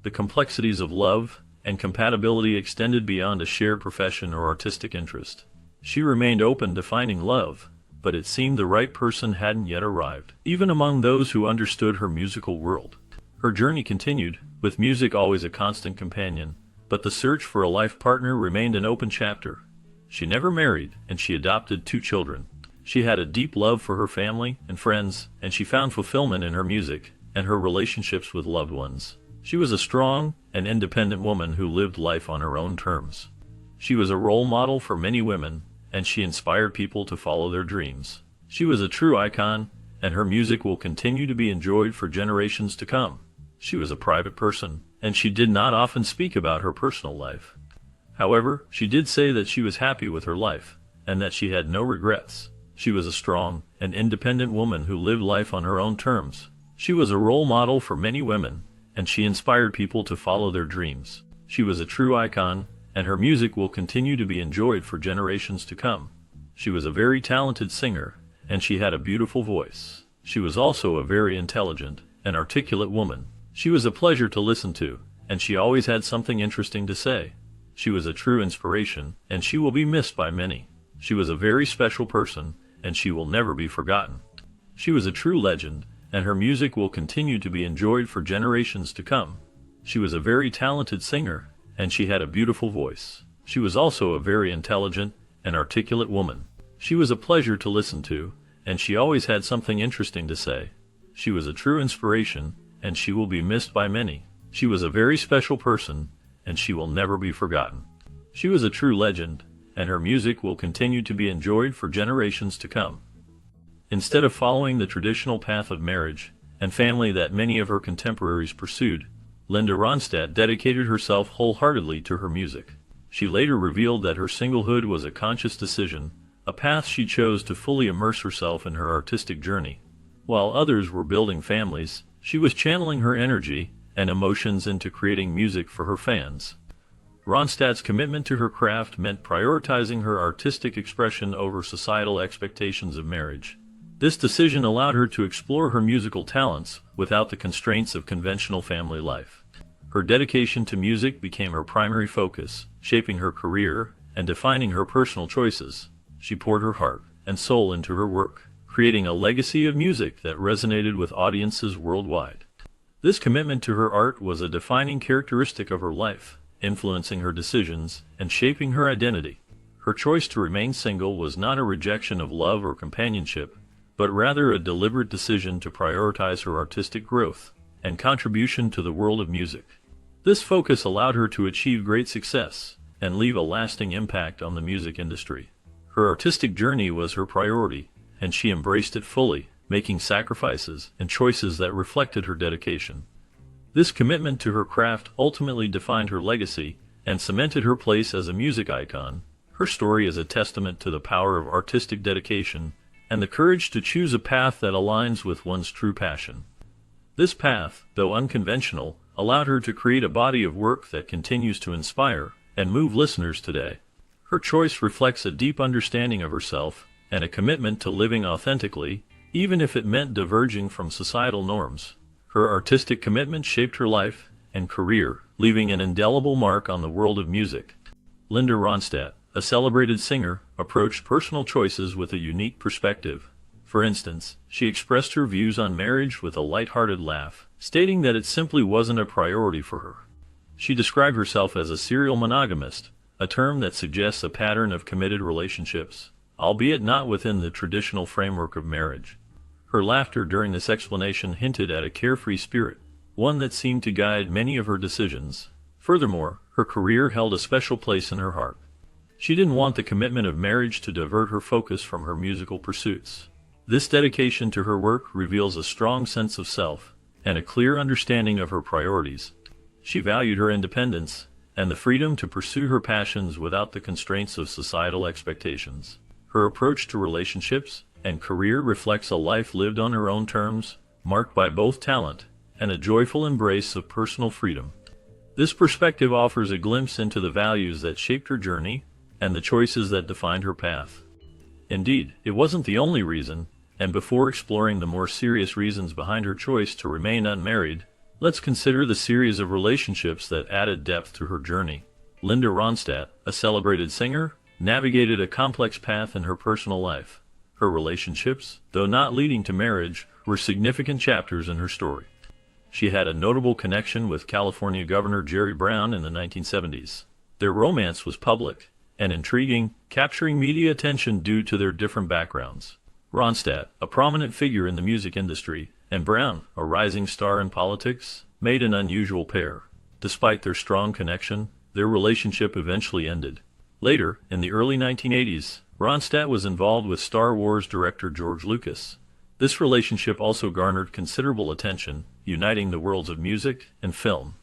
The complexities of love and compatibility extended beyond a shared profession or artistic interest. She remained open to finding love, but it seemed the right person hadn't yet arrived, even among those who understood her musical world. Her journey continued, with music always a constant companion, but the search for a life partner remained an open chapter. She never married, and she adopted 2 children. She had a deep love for her family and friends, and she found fulfillment in her music and her relationships with loved ones. She was a strong and independent woman who lived life on her own terms. She was a role model for many women, and she inspired people to follow their dreams. She was a true icon, and her music will continue to be enjoyed for generations to come. She was a private person, and she did not often speak about her personal life. However, she did say that she was happy with her life, and that she had no regrets. She was a strong and independent woman who lived life on her own terms. She was a role model for many women, and she inspired people to follow their dreams. She was a true icon, and her music will continue to be enjoyed for generations to come. She was a very talented singer, and she had a beautiful voice. She was also a very intelligent and articulate woman. She was a pleasure to listen to, and she always had something interesting to say. She was a true inspiration, and she will be missed by many. She was a very special person, and she will never be forgotten. She was a true legend, and her music will continue to be enjoyed for generations to come. She was a very talented singer, and she had a beautiful voice. She was also a very intelligent and articulate woman. She was a pleasure to listen to, and she always had something interesting to say. She was a true inspiration, and she will be missed by many. She was a very special person, and she will never be forgotten. She was a true legend, and her music will continue to be enjoyed for generations to come. Instead of following the traditional path of marriage and family that many of her contemporaries pursued, Linda Ronstadt dedicated herself wholeheartedly to her music. She later revealed that her singlehood was a conscious decision, a path she chose to fully immerse herself in her artistic journey. While others were building families, she was channeling her energy and emotions into creating music for her fans. Ronstadt's commitment to her craft meant prioritizing her artistic expression over societal expectations of marriage. This decision allowed her to explore her musical talents without the constraints of conventional family life. Her dedication to music became her primary focus, shaping her career and defining her personal choices. She poured her heart and soul into her work, creating a legacy of music that resonated with audiences worldwide. This commitment to her art was a defining characteristic of her life, influencing her decisions and shaping her identity. Her choice to remain single was not a rejection of love or companionship, but rather a deliberate decision to prioritize her artistic growth and contribution to the world of music. This focus allowed her to achieve great success and leave a lasting impact on the music industry. Her artistic journey was her priority, and she embraced it fully, making sacrifices and choices that reflected her dedication. This commitment to her craft ultimately defined her legacy and cemented her place as a music icon. Her story is a testament to the power of artistic dedication and the courage to choose a path that aligns with one's true passion. This path, though unconventional, allowed her to create a body of work that continues to inspire and move listeners today. Her choice reflects a deep understanding of herself and a commitment to living authentically, even if it meant diverging from societal norms. Her artistic commitment shaped her life and career, leaving an indelible mark on the world of music. Linda Ronstadt, a celebrated singer, approached personal choices with a unique perspective. For instance, she expressed her views on marriage with a light-hearted laugh, stating that it simply wasn't a priority for her. She described herself as a serial monogamist, a term that suggests a pattern of committed relationships, albeit not within the traditional framework of marriage. Her laughter during this explanation hinted at a carefree spirit, one that seemed to guide many of her decisions. Furthermore, her career held a special place in her heart. She didn't want the commitment of marriage to divert her focus from her musical pursuits. This dedication to her work reveals a strong sense of self and a clear understanding of her priorities. She valued her independence and the freedom to pursue her passions without the constraints of societal expectations. Her approach to relationships and career reflects a life lived on her own terms, marked by both talent and a joyful embrace of personal freedom. This perspective offers a glimpse into the values that shaped her journey and the choices that defined her path. Indeed, it wasn't the only reason, and before exploring the more serious reasons behind her choice to remain unmarried, let's consider the series of relationships that added depth to her journey. Linda Ronstadt, a celebrated singer, navigated a complex path in her personal life. Her relationships, though not leading to marriage, were significant chapters in her story. She had a notable connection with California Governor Jerry Brown in the 1970s. Their romance was public and intriguing, capturing media attention due to their different backgrounds. Ronstadt, a prominent figure in the music industry, and Brown, a rising star in politics, made an unusual pair. Despite their strong connection, their relationship eventually ended. Later, in the early 1980s, Ronstadt was involved with Star Wars director George Lucas. This relationship also garnered considerable attention, uniting the worlds of music and film.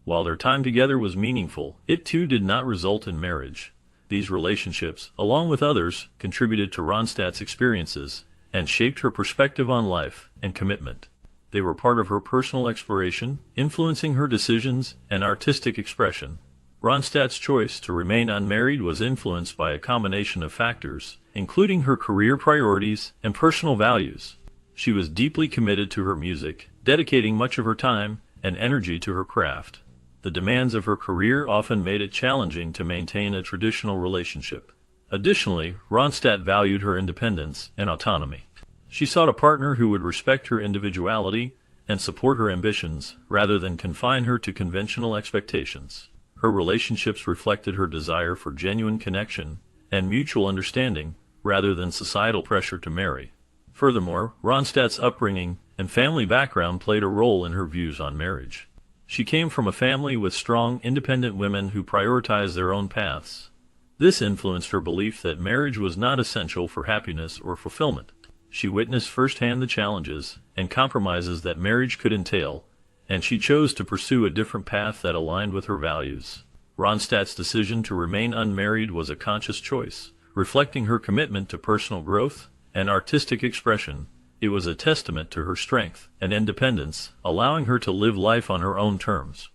While their time together was meaningful, it too did not result in marriage. These relationships, along with others, contributed to Ronstadt's experiences and shaped her perspective on life and commitment. They were part of her personal exploration, influencing her decisions and artistic expression. Ronstadt's choice to remain unmarried was influenced by a combination of factors, including her career priorities and personal values. She was deeply committed to her music, dedicating much of her time and energy to her craft. The demands of her career often made it challenging to maintain a traditional relationship. Additionally, Ronstadt valued her independence and autonomy. She sought a partner who would respect her individuality and support her ambitions, rather than confine her to conventional expectations. Her relationships reflected her desire for genuine connection and mutual understanding, rather than societal pressure to marry. Furthermore, Ronstadt's upbringing and family background played a role in her views on marriage. She came from a family with strong, independent women who prioritized their own paths. This influenced her belief that marriage was not essential for happiness or fulfillment. She witnessed firsthand the challenges and compromises that marriage could entail, and she chose to pursue a different path that aligned with her values. Ronstadt's decision to remain unmarried was a conscious choice, reflecting her commitment to personal growth and artistic expression. It was a testament to her strength and independence, allowing her to live life on her own terms.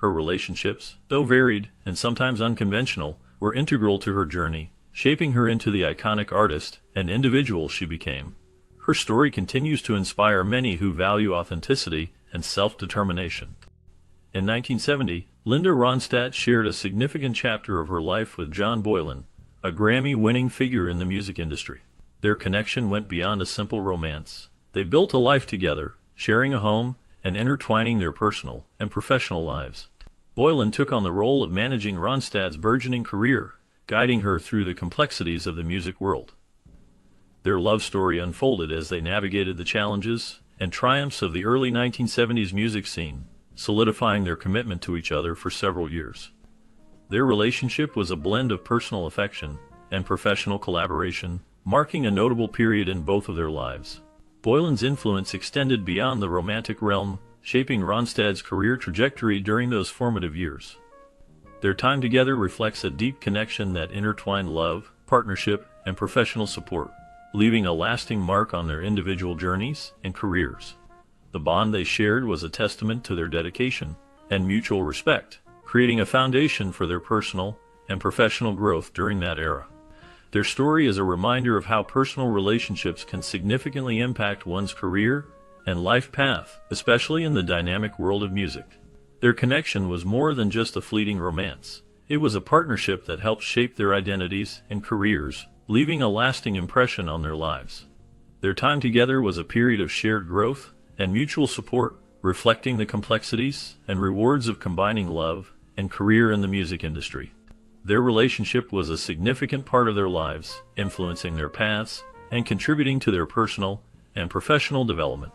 Her relationships, though varied and sometimes unconventional, were integral to her journey, shaping her into the iconic artist and individual she became. Her story continues to inspire many who value authenticity and self-determination. In 1970, Linda Ronstadt shared a significant chapter of her life with John Boylan, a Grammy-winning figure in the music industry. Their connection went beyond a simple romance. They built a life together, sharing a home and intertwining their personal and professional lives. Boylan took on the role of managing Ronstadt's burgeoning career, guiding her through the complexities of the music world. Their love story unfolded as they navigated the challenges and triumphs of the early 1970s music scene, solidifying their commitment to each other for several years. Their relationship was a blend of personal affection and professional collaboration, marking a notable period in both of their lives. Boylan's influence extended beyond the romantic realm, shaping Ronstadt's career trajectory during those formative years. Their time together reflects a deep connection that intertwined love, partnership, and professional support, leaving a lasting mark on their individual journeys and careers. The bond they shared was a testament to their dedication and mutual respect, creating a foundation for their personal and professional growth during that era. Their story is a reminder of how personal relationships can significantly impact one's career and life path, especially in the dynamic world of music. Their connection was more than just a fleeting romance. It was a partnership that helped shape their identities and careers, leaving a lasting impression on their lives. Their time together was a period of shared growth and mutual support, reflecting the complexities and rewards of combining love and career in the music industry. Their relationship was a significant part of their lives, influencing their paths and contributing to their personal and professional development.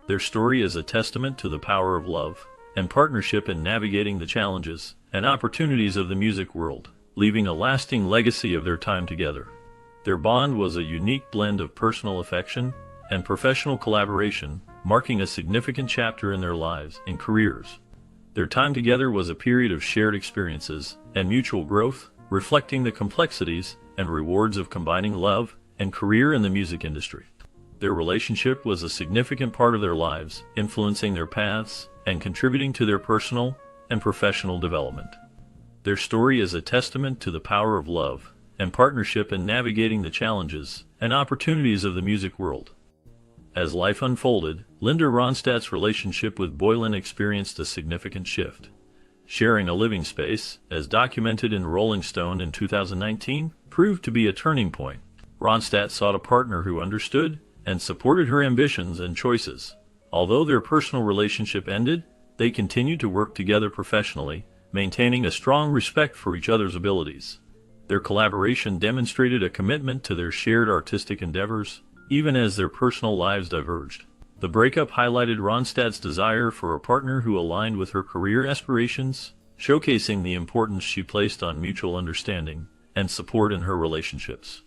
Their story is a testament to the power of love and partnership in navigating the challenges and opportunities of the music world, leaving a lasting legacy of their time together. Their bond was a unique blend of personal affection and professional collaboration, marking a significant chapter in their lives and careers. Their time together was a period of shared experiences and mutual growth, reflecting the complexities and rewards of combining love and career in the music industry. Their relationship was a significant part of their lives, influencing their paths and contributing to their personal and professional development. Their story is a testament to the power of love and partnership in navigating the challenges and opportunities of the music world. As life unfolded, Linda Ronstadt's relationship with Boylan experienced a significant shift. Sharing a living space, as documented in Rolling Stone in 2019, proved to be a turning point. Ronstadt sought a partner who understood and supported her ambitions and choices. Although their personal relationship ended, they continued to work together professionally, maintaining a strong respect for each other's abilities. Their collaboration demonstrated a commitment to their shared artistic endeavors, even as their personal lives diverged. The breakup highlighted Ronstadt's desire for a partner who aligned with her career aspirations, showcasing the importance she placed on mutual understanding and support in her relationships.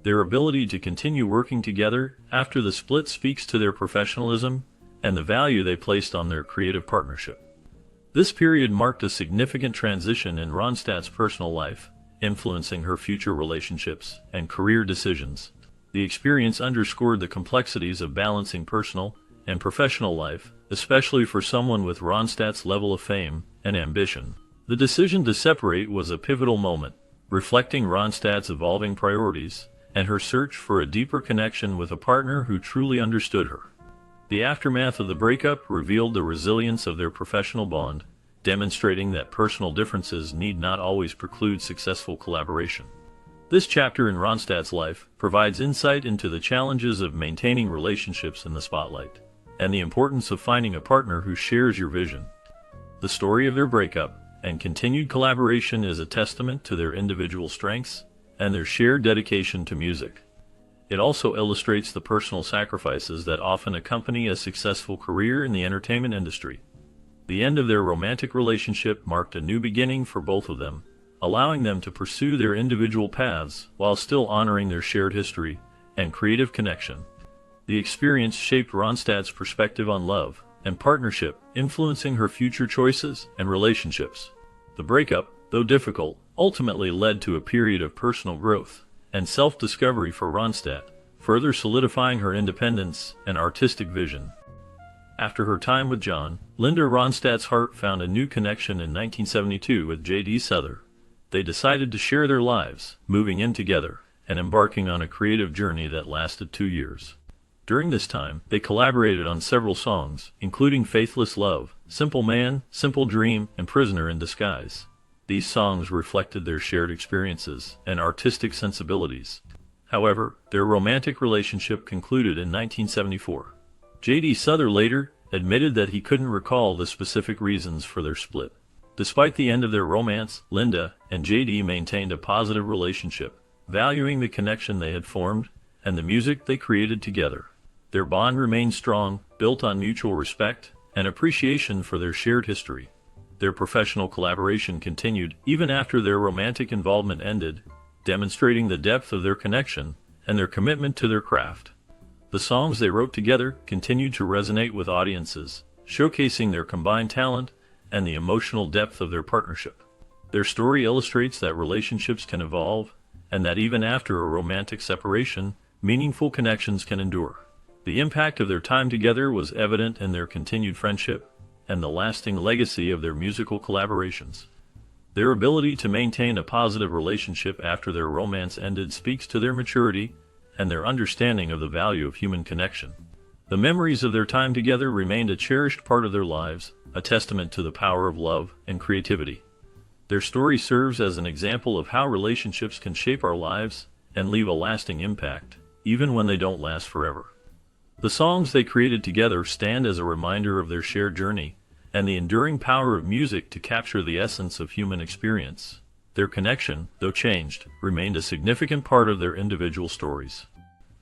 Their ability to continue working together after the split speaks to their professionalism and the value they placed on their creative partnership. This period marked a significant transition in Ronstadt's personal life, influencing her future relationships and career decisions. The experience underscored the complexities of balancing personal and professional life, especially for someone with Ronstadt's level of fame and ambition. The decision to separate was a pivotal moment, reflecting Ronstadt's evolving priorities and her search for a deeper connection with a partner who truly understood her. The aftermath of the breakup revealed the resilience of their professional bond, demonstrating that personal differences need not always preclude successful collaboration. This chapter in Ronstadt's life provides insight into the challenges of maintaining relationships in the spotlight, and the importance of finding a partner who shares your vision. The story of their breakup and continued collaboration is a testament to their individual strengths and their shared dedication to music. It also illustrates the personal sacrifices that often accompany a successful career in the entertainment industry. The end of their romantic relationship marked a new beginning for both of them, allowing them to pursue their individual paths while still honoring their shared history and creative connection. The experience shaped Ronstadt's perspective on love and partnership, influencing her future choices and relationships. The breakup, though difficult, ultimately led to a period of personal growth and self-discovery for Ronstadt, further solidifying her independence and artistic vision. After her time with John, Linda Ronstadt's heart found a new connection in 1972 with J.D. Souther. They decided to share their lives, moving in together and embarking on a creative journey that lasted 2 years. During this time, they collaborated on several songs, including Faithless Love, Simple Man, Simple Dream, and Prisoner in Disguise. These songs reflected their shared experiences and artistic sensibilities. However, their romantic relationship concluded in 1974. J.D. Souther later admitted that he couldn't recall the specific reasons for their split. Despite the end of their romance, Linda and J.D. maintained a positive relationship, valuing the connection they had formed and the music they created together. Their bond remained strong, built on mutual respect and appreciation for their shared history. Their professional collaboration continued even after their romantic involvement ended, demonstrating the depth of their connection and their commitment to their craft. The songs they wrote together continued to resonate with audiences, showcasing their combined talent and the emotional depth of their partnership. Their story illustrates that relationships can evolve, and that even after a romantic separation, meaningful connections can endure. The impact of their time together was evident in their continued friendship and the lasting legacy of their musical collaborations. Their ability to maintain a positive relationship after their romance ended speaks to their maturity and their understanding of the value of human connection. The memories of their time together remained a cherished part of their lives, a testament to the power of love and creativity. Their story serves as an example of how relationships can shape our lives and leave a lasting impact, even when they don't last forever. The songs they created together stand as a reminder of their shared journey and the enduring power of music to capture the essence of human experience. Their connection, though changed, remained a significant part of their individual stories.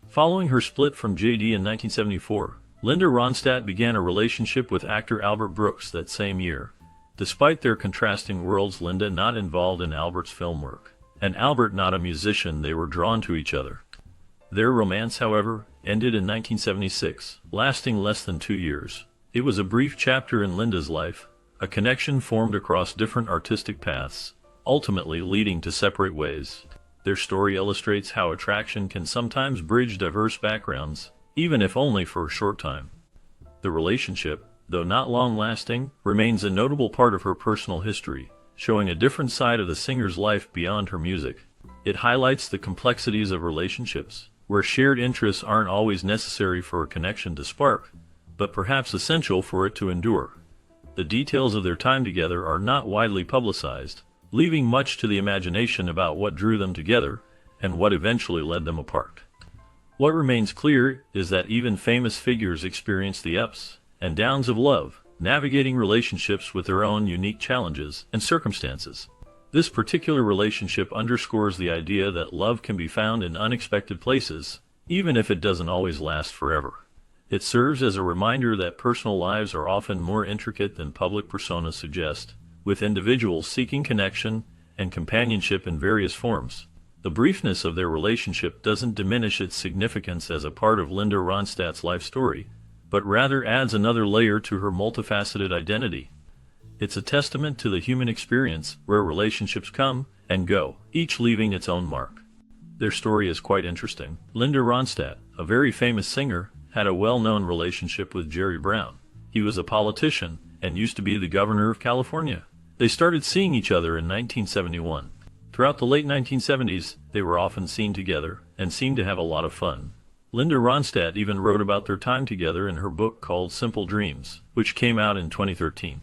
Following her split from J.D. in 1974, Linda Ronstadt began a relationship with actor Albert Brooks that same year. Despite their contrasting worlds, Linda not involved in Albert's film work, and Albert not a musician, they were drawn to each other. Their romance, however, ended in 1976, lasting less than 2 years. It was a brief chapter in Linda's life, a connection formed across different artistic paths, ultimately leading to separate ways. Their story illustrates how attraction can sometimes bridge diverse backgrounds, even if only for a short time. The relationship, though not long-lasting, remains a notable part of her personal history, showing a different side of the singer's life beyond her music. It highlights the complexities of relationships, where shared interests aren't always necessary for a connection to spark, but perhaps essential for it to endure. The details of their time together are not widely publicized, leaving much to the imagination about what drew them together and what eventually led them apart. What remains clear is that even famous figures experience the ups and downs of love, navigating relationships with their own unique challenges and circumstances. This particular relationship underscores the idea that love can be found in unexpected places, even if it doesn't always last forever. It serves as a reminder that personal lives are often more intricate than public personas suggest, with individuals seeking connection and companionship in various forms. The briefness of their relationship doesn't diminish its significance as a part of Linda Ronstadt's life story, but rather adds another layer to her multifaceted identity. It's a testament to the human experience where relationships come and go, each leaving its own mark. Their story is quite interesting. Linda Ronstadt, a very famous singer, had a well-known relationship with Jerry Brown. He was a politician and used to be the governor of California. They started seeing each other in 1971. Throughout the late 1970s, they were often seen together and seemed to have a lot of fun. Linda Ronstadt even wrote about their time together in her book called Simple Dreams, which came out in 2013.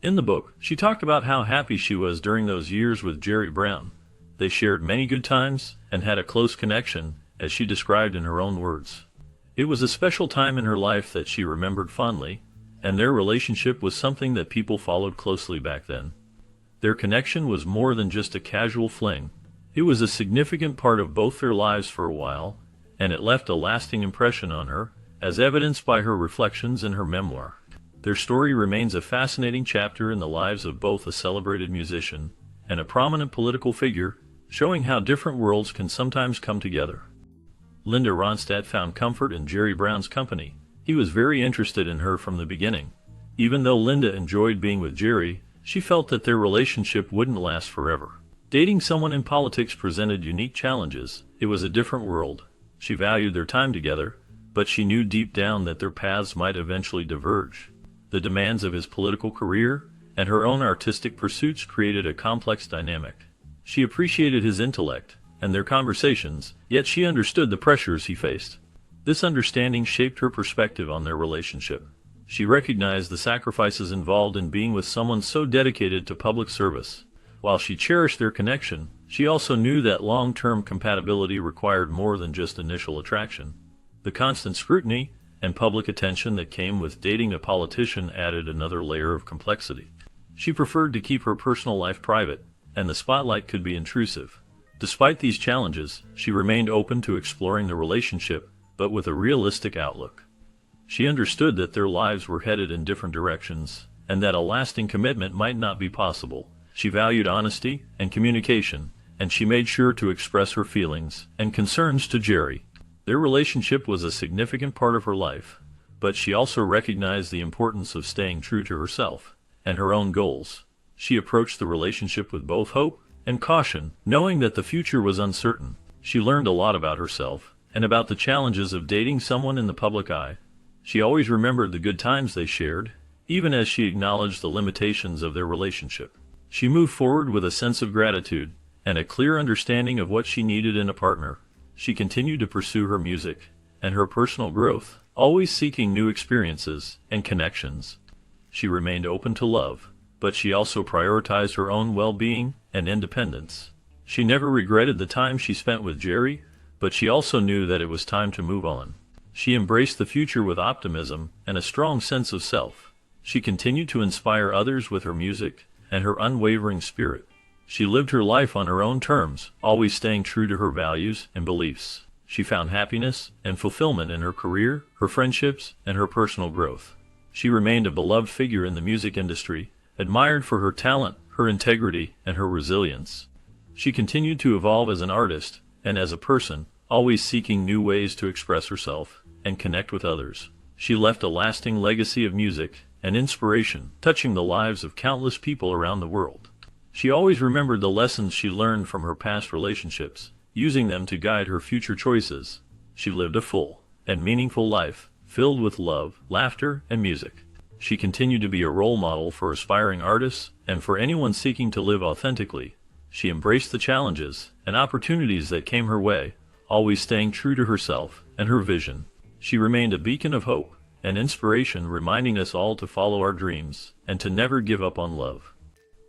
In the book, she talked about how happy she was during those years with Jerry Brown. They shared many good times and had a close connection, as she described in her own words. It was a special time in her life that she remembered fondly, and their relationship was something that people followed closely back then. Their connection was more than just a casual fling. It was a significant part of both their lives for a while, and it left a lasting impression on her, as evidenced by her reflections in her memoir. Their story remains a fascinating chapter in the lives of both a celebrated musician and a prominent political figure, showing how different worlds can sometimes come together. Linda Ronstadt found comfort in Jerry Brown's company. He was very interested in her from the beginning. Even though Linda enjoyed being with Jerry, she felt that their relationship wouldn't last forever. Dating someone in politics presented unique challenges. It was a different world. She valued their time together, but she knew deep down that their paths might eventually diverge. The demands of his political career and her own artistic pursuits created a complex dynamic. She appreciated his intellect and their conversations, yet she understood the pressures he faced. This understanding shaped her perspective on their relationship. She recognized the sacrifices involved in being with someone so dedicated to public service. While she cherished their connection, she also knew that long-term compatibility required more than just initial attraction. The constant scrutiny and public attention that came with dating a politician added another layer of complexity. She preferred to keep her personal life private, and the spotlight could be intrusive. Despite these challenges, she remained open to exploring the relationship, but with a realistic outlook. She understood that their lives were headed in different directions, and that a lasting commitment might not be possible. She valued honesty and communication, and she made sure to express her feelings and concerns to Jerry. Their relationship was a significant part of her life, but she also recognized the importance of staying true to herself and her own goals. She approached the relationship with both hope and caution, knowing that the future was uncertain. She learned a lot about herself and about the challenges of dating someone in the public eye. She always remembered the good times they shared, even as she acknowledged the limitations of their relationship. She moved forward with a sense of gratitude and a clear understanding of what she needed in a partner. She continued to pursue her music and her personal growth, always seeking new experiences and connections. She remained open to love, but she also prioritized her own well-being and independence. She never regretted the time she spent with Jerry, but she also knew that it was time to move on. She embraced the future with optimism and a strong sense of self. She continued to inspire others with her music and her unwavering spirit. She lived her life on her own terms, always staying true to her values and beliefs. She found happiness and fulfillment in her career, her friendships, and her personal growth. She remained a beloved figure in the music industry, admired for her talent, her integrity, and her resilience. She continued to evolve as an artist and as a person, always seeking new ways to express herself and connect with others. She left a lasting legacy of music and inspiration, touching the lives of countless people around the world. She always remembered the lessons she learned from her past relationships, using them to guide her future choices. She lived a full and meaningful life, filled with love, laughter, and music. She continued to be a role model for aspiring artists and for anyone seeking to live authentically. She embraced the challenges and opportunities that came her way, always staying true to herself and her vision. She remained a beacon of hope and inspiration, reminding us all to follow our dreams and to never give up on love.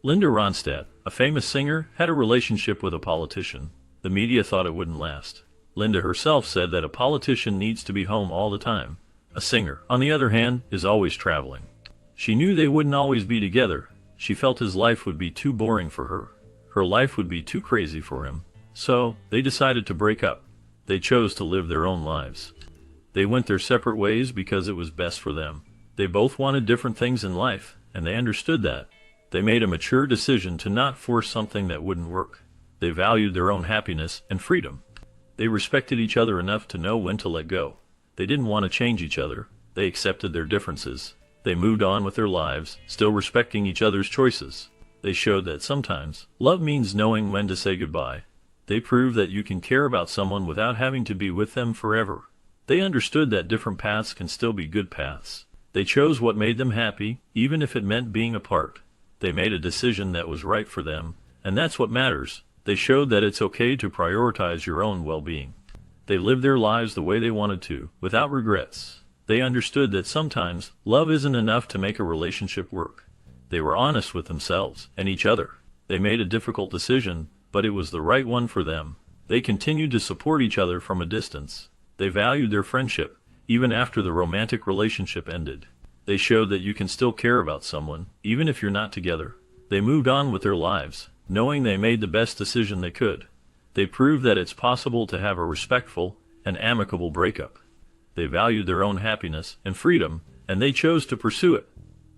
Linda Ronstadt, a famous singer, had a relationship with a politician. The media thought it wouldn't last. Linda herself said that a politician needs to be home all the time. A singer, on the other hand, is always traveling. She knew they wouldn't always be together. She felt his life would be too boring for her. Her life would be too crazy for him. So, they decided to break up. They chose to live their own lives. They went their separate ways because it was best for them. They both wanted different things in life, and they understood that. They made a mature decision to not force something that wouldn't work. They valued their own happiness and freedom. They respected each other enough to know when to let go. They didn't want to change each other. They accepted their differences. They moved on with their lives, still respecting each other's choices. They showed that sometimes love means knowing when to say goodbye. They proved that you can care about someone without having to be with them forever. They understood that different paths can still be good paths. They chose what made them happy, even if it meant being apart. They made a decision that was right for them, and that's what matters. They showed that it's okay to prioritize your own well-being. They lived their lives the way they wanted to, without regrets. They understood that sometimes love isn't enough to make a relationship work. They were honest with themselves and each other. They made a difficult decision, but it was the right one for them. They continued to support each other from a distance. They valued their friendship, even after the romantic relationship ended. They showed that you can still care about someone, even if you're not together. They moved on with their lives, knowing they made the best decision they could. They proved that it's possible to have a respectful and amicable breakup. They valued their own happiness and freedom, and they chose to pursue it.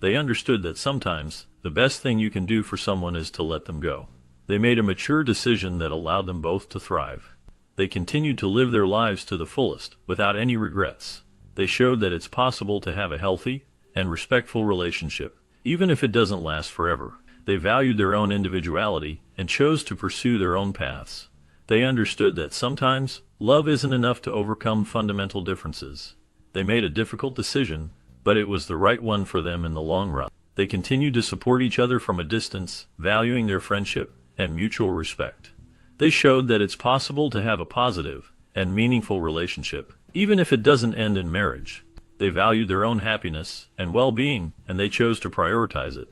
They understood that sometimes the best thing you can do for someone is to let them go. They made a mature decision that allowed them both to thrive. They continued to live their lives to the fullest, without any regrets. They showed that it's possible to have a healthy and respectful relationship, even if it doesn't last forever. They valued their own individuality and chose to pursue their own paths. They understood that sometimes love isn't enough to overcome fundamental differences. They made a difficult decision, but it was the right one for them in the long run. They continued to support each other from a distance, valuing their friendship and mutual respect. They showed that it's possible to have a positive and meaningful relationship, even if it doesn't end in marriage. They valued their own happiness and well-being, and they chose to prioritize it.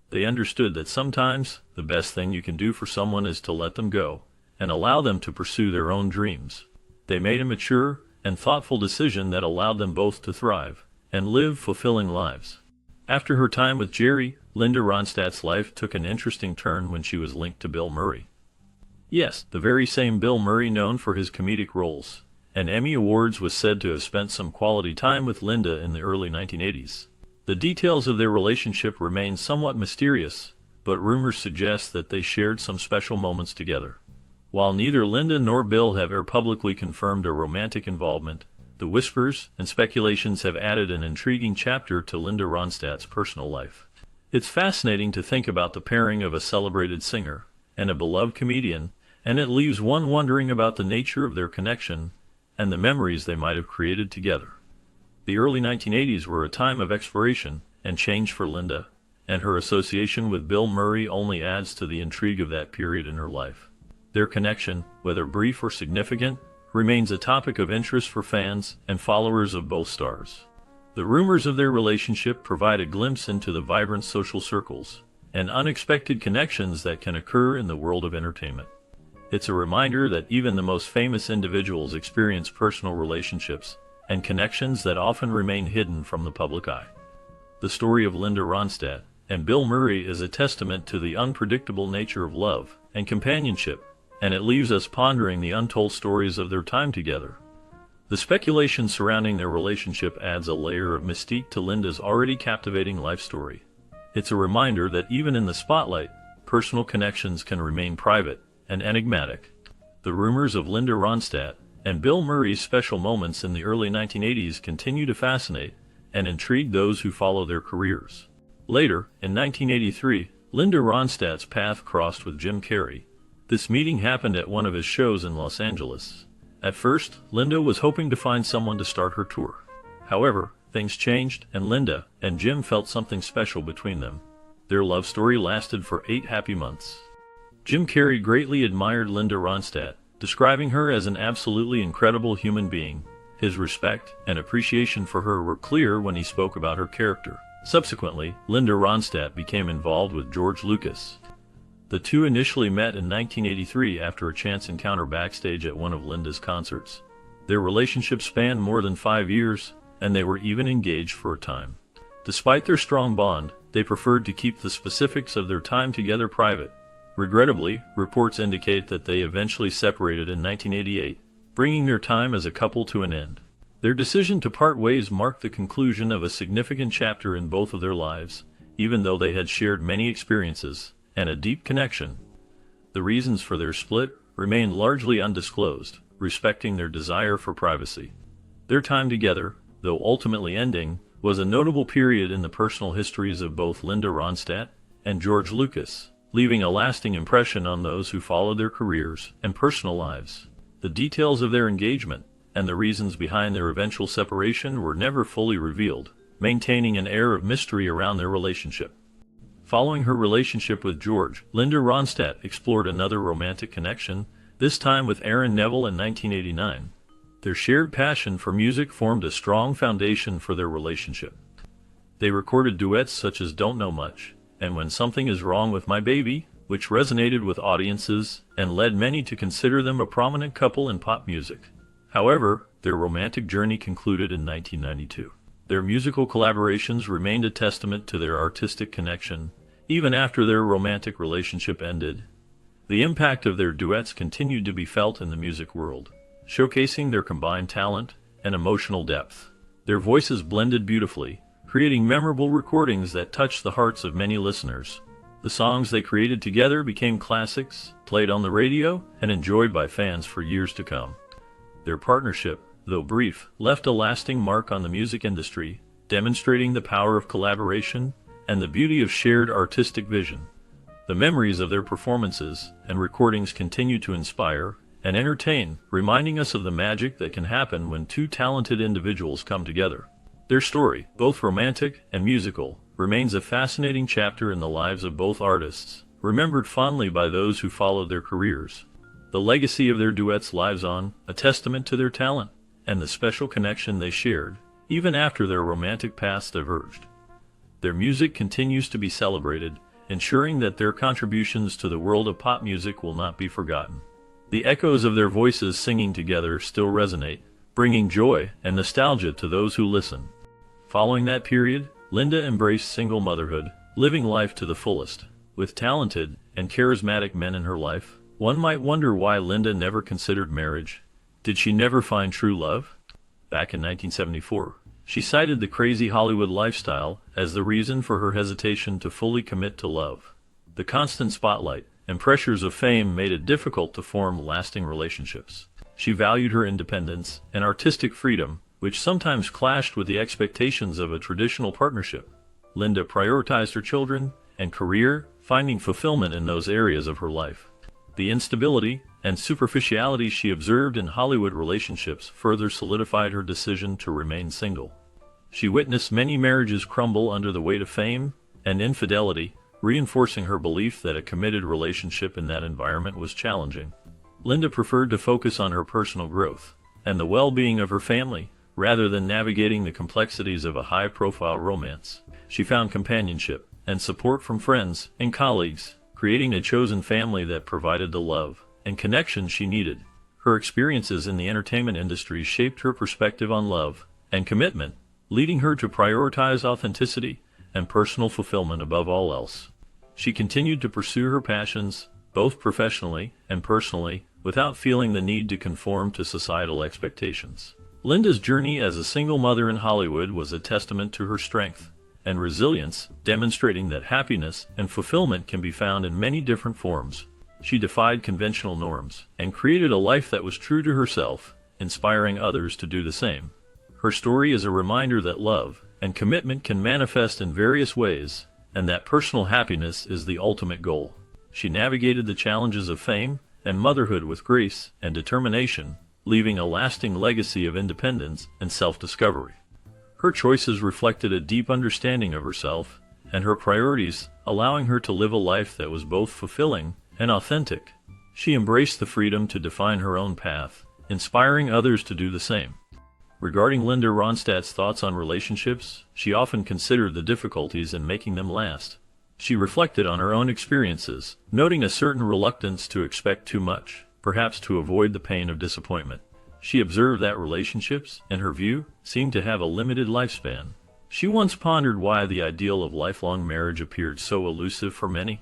They understood that sometimes the best thing you can do for someone is to let them go and allow them to pursue their own dreams. They made a mature and thoughtful decision that allowed them both to thrive and live fulfilling lives. After her time with Jerry, Linda Ronstadt's life took an interesting turn when she was linked to Bill Murray. Yes, the very same Bill Murray known for his comedic roles and Emmy Awards was said to have spent some quality time with Linda in the early 1980s. The details of their relationship remain somewhat mysterious, but rumors suggest that they shared some special moments together. While neither Linda nor Bill have ever publicly confirmed a romantic involvement, the whispers and speculations have added an intriguing chapter to Linda Ronstadt's personal life. It's fascinating to think about the pairing of a celebrated singer and a beloved comedian, and it leaves one wondering about the nature of their connection and the memories they might have created together. The early 1980s were a time of exploration and change for Linda, and her association with Bill Murray only adds to the intrigue of that period in her life. Their connection, whether brief or significant, remains a topic of interest for fans and followers of both stars. The rumors of their relationship provide a glimpse into the vibrant social circles and unexpected connections that can occur in the world of entertainment. It's a reminder that even the most famous individuals experience personal relationships and connections that often remain hidden from the public eye. The story of Linda Ronstadt and Bill Murray is a testament to the unpredictable nature of love and companionship, and it leaves us pondering the untold stories of their time together. The speculation surrounding their relationship adds a layer of mystique to Linda's already captivating life story. It's a reminder that even in the spotlight, personal connections can remain private and enigmatic. The rumors of Linda Ronstadt and Bill Murray's special moments in the early 1980s continue to fascinate and intrigue those who follow their careers. Later, in 1983, Linda Ronstadt's path crossed with Jim Carrey. This meeting happened at one of his shows in Los Angeles. At first, Linda was hoping to find someone to start her tour. However, things changed, and Linda and Jim felt something special between them. Their love story lasted for 8 happy months. Jim Carrey greatly admired Linda Ronstadt, describing her as an absolutely incredible human being. His respect and appreciation for her were clear when he spoke about her character. Subsequently, Linda Ronstadt became involved with George Lucas. The two initially met in 1983 after a chance encounter backstage at one of Linda's concerts. Their relationship spanned more than 5 years, and they were even engaged for a time. Despite their strong bond, they preferred to keep the specifics of their time together private. Regrettably, reports indicate that they eventually separated in 1988, bringing their time as a couple to an end. Their decision to part ways marked the conclusion of a significant chapter in both of their lives, even though they had shared many experiences and a deep connection. The reasons for their split remained largely undisclosed, respecting their desire for privacy. Their time together, though ultimately ending, was a notable period in the personal histories of both Linda Ronstadt and George Lucas, leaving a lasting impression on those who followed their careers and personal lives. The details of their engagement and the reasons behind their eventual separation were never fully revealed, maintaining an air of mystery around their relationship. Following her relationship with George, Linda Ronstadt explored another romantic connection, this time with Aaron Neville in 1989. Their shared passion for music formed a strong foundation for their relationship. They recorded duets such as Don't Know Much and When Something Is Wrong with My Baby, which resonated with audiences and led many to consider them a prominent couple in pop music. However, their romantic journey concluded in 1992. Their musical collaborations remained a testament to their artistic connection, even after their romantic relationship ended. The impact of their duets continued to be felt in the music world, showcasing their combined talent and emotional depth. Their voices blended beautifully, creating memorable recordings that touched the hearts of many listeners. The songs they created together became classics, played on the radio, and enjoyed by fans for years to come. Their partnership, though brief, left a lasting mark on the music industry, demonstrating the power of collaboration and the beauty of shared artistic vision. The memories of their performances and recordings continue to inspire and entertain, reminding us of the magic that can happen when two talented individuals come together. Their story, both romantic and musical, remains a fascinating chapter in the lives of both artists, remembered fondly by those who followed their careers. The legacy of their duets lives on, a testament to their talent and the special connection they shared, even after their romantic paths diverged. Their music continues to be celebrated, ensuring that their contributions to the world of pop music will not be forgotten. The echoes of their voices singing together still resonate, bringing joy and nostalgia to those who listen. Following that period, Linda embraced single motherhood, living life to the fullest. With talented and charismatic men in her life, one might wonder why Linda never considered marriage. Did she never find true love? Back in 1974, she cited the crazy Hollywood lifestyle as the reason for her hesitation to fully commit to love. The constant spotlight and pressures of fame made it difficult to form lasting relationships. She valued her independence and artistic freedom, which sometimes clashed with the expectations of a traditional partnership. Linda prioritized her children and career, finding fulfillment in those areas of her life. The instability and superficiality she observed in Hollywood relationships further solidified her decision to remain single. She witnessed many marriages crumble under the weight of fame and infidelity, reinforcing her belief that a committed relationship in that environment was challenging. Linda preferred to focus on her personal growth and the well-being of her family, rather than navigating the complexities of a high-profile romance. She found companionship and support from friends and colleagues, creating a chosen family that provided the love and connection she needed. Her experiences in the entertainment industry shaped her perspective on love and commitment, leading her to prioritize authenticity and personal fulfillment above all else. She continued to pursue her passions, both professionally and personally, without feeling the need to conform to societal expectations. Linda's journey as a single mother in Hollywood was a testament to her strength and resilience, demonstrating that happiness and fulfillment can be found in many different forms. She defied conventional norms and created a life that was true to herself, inspiring others to do the same. Her story is a reminder that love and commitment can manifest in various ways, and that personal happiness is the ultimate goal. She navigated the challenges of fame and motherhood with grace and determination, leaving a lasting legacy of independence and self-discovery. Her choices reflected a deep understanding of herself and her priorities, allowing her to live a life that was both fulfilling and authentic. She embraced the freedom to define her own path, inspiring others to do the same. Regarding Linda Ronstadt's thoughts on relationships, she often considered the difficulties in making them last. She reflected on her own experiences, noting a certain reluctance to expect too much, perhaps to avoid the pain of disappointment. She observed that relationships, in her view, seemed to have a limited lifespan. She once pondered why the ideal of lifelong marriage appeared so elusive for many.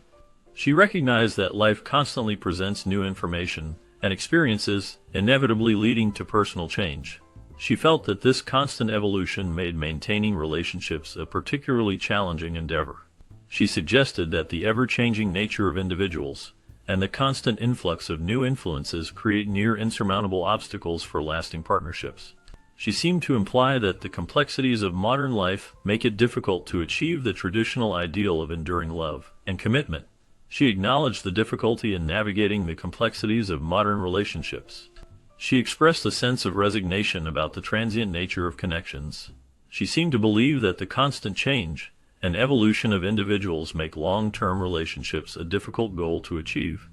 She recognized that life constantly presents new information and experiences, inevitably leading to personal change. She felt that this constant evolution made maintaining relationships a particularly challenging endeavor. She suggested that the ever-changing nature of individuals and the constant influx of new influences create near insurmountable obstacles for lasting partnerships. She seemed to imply that the complexities of modern life make it difficult to achieve the traditional ideal of enduring love and commitment. She acknowledged the difficulty in navigating the complexities of modern relationships. She expressed a sense of resignation about the transient nature of connections. She seemed to believe that the constant change and evolution of individuals make long-term relationships a difficult goal to achieve.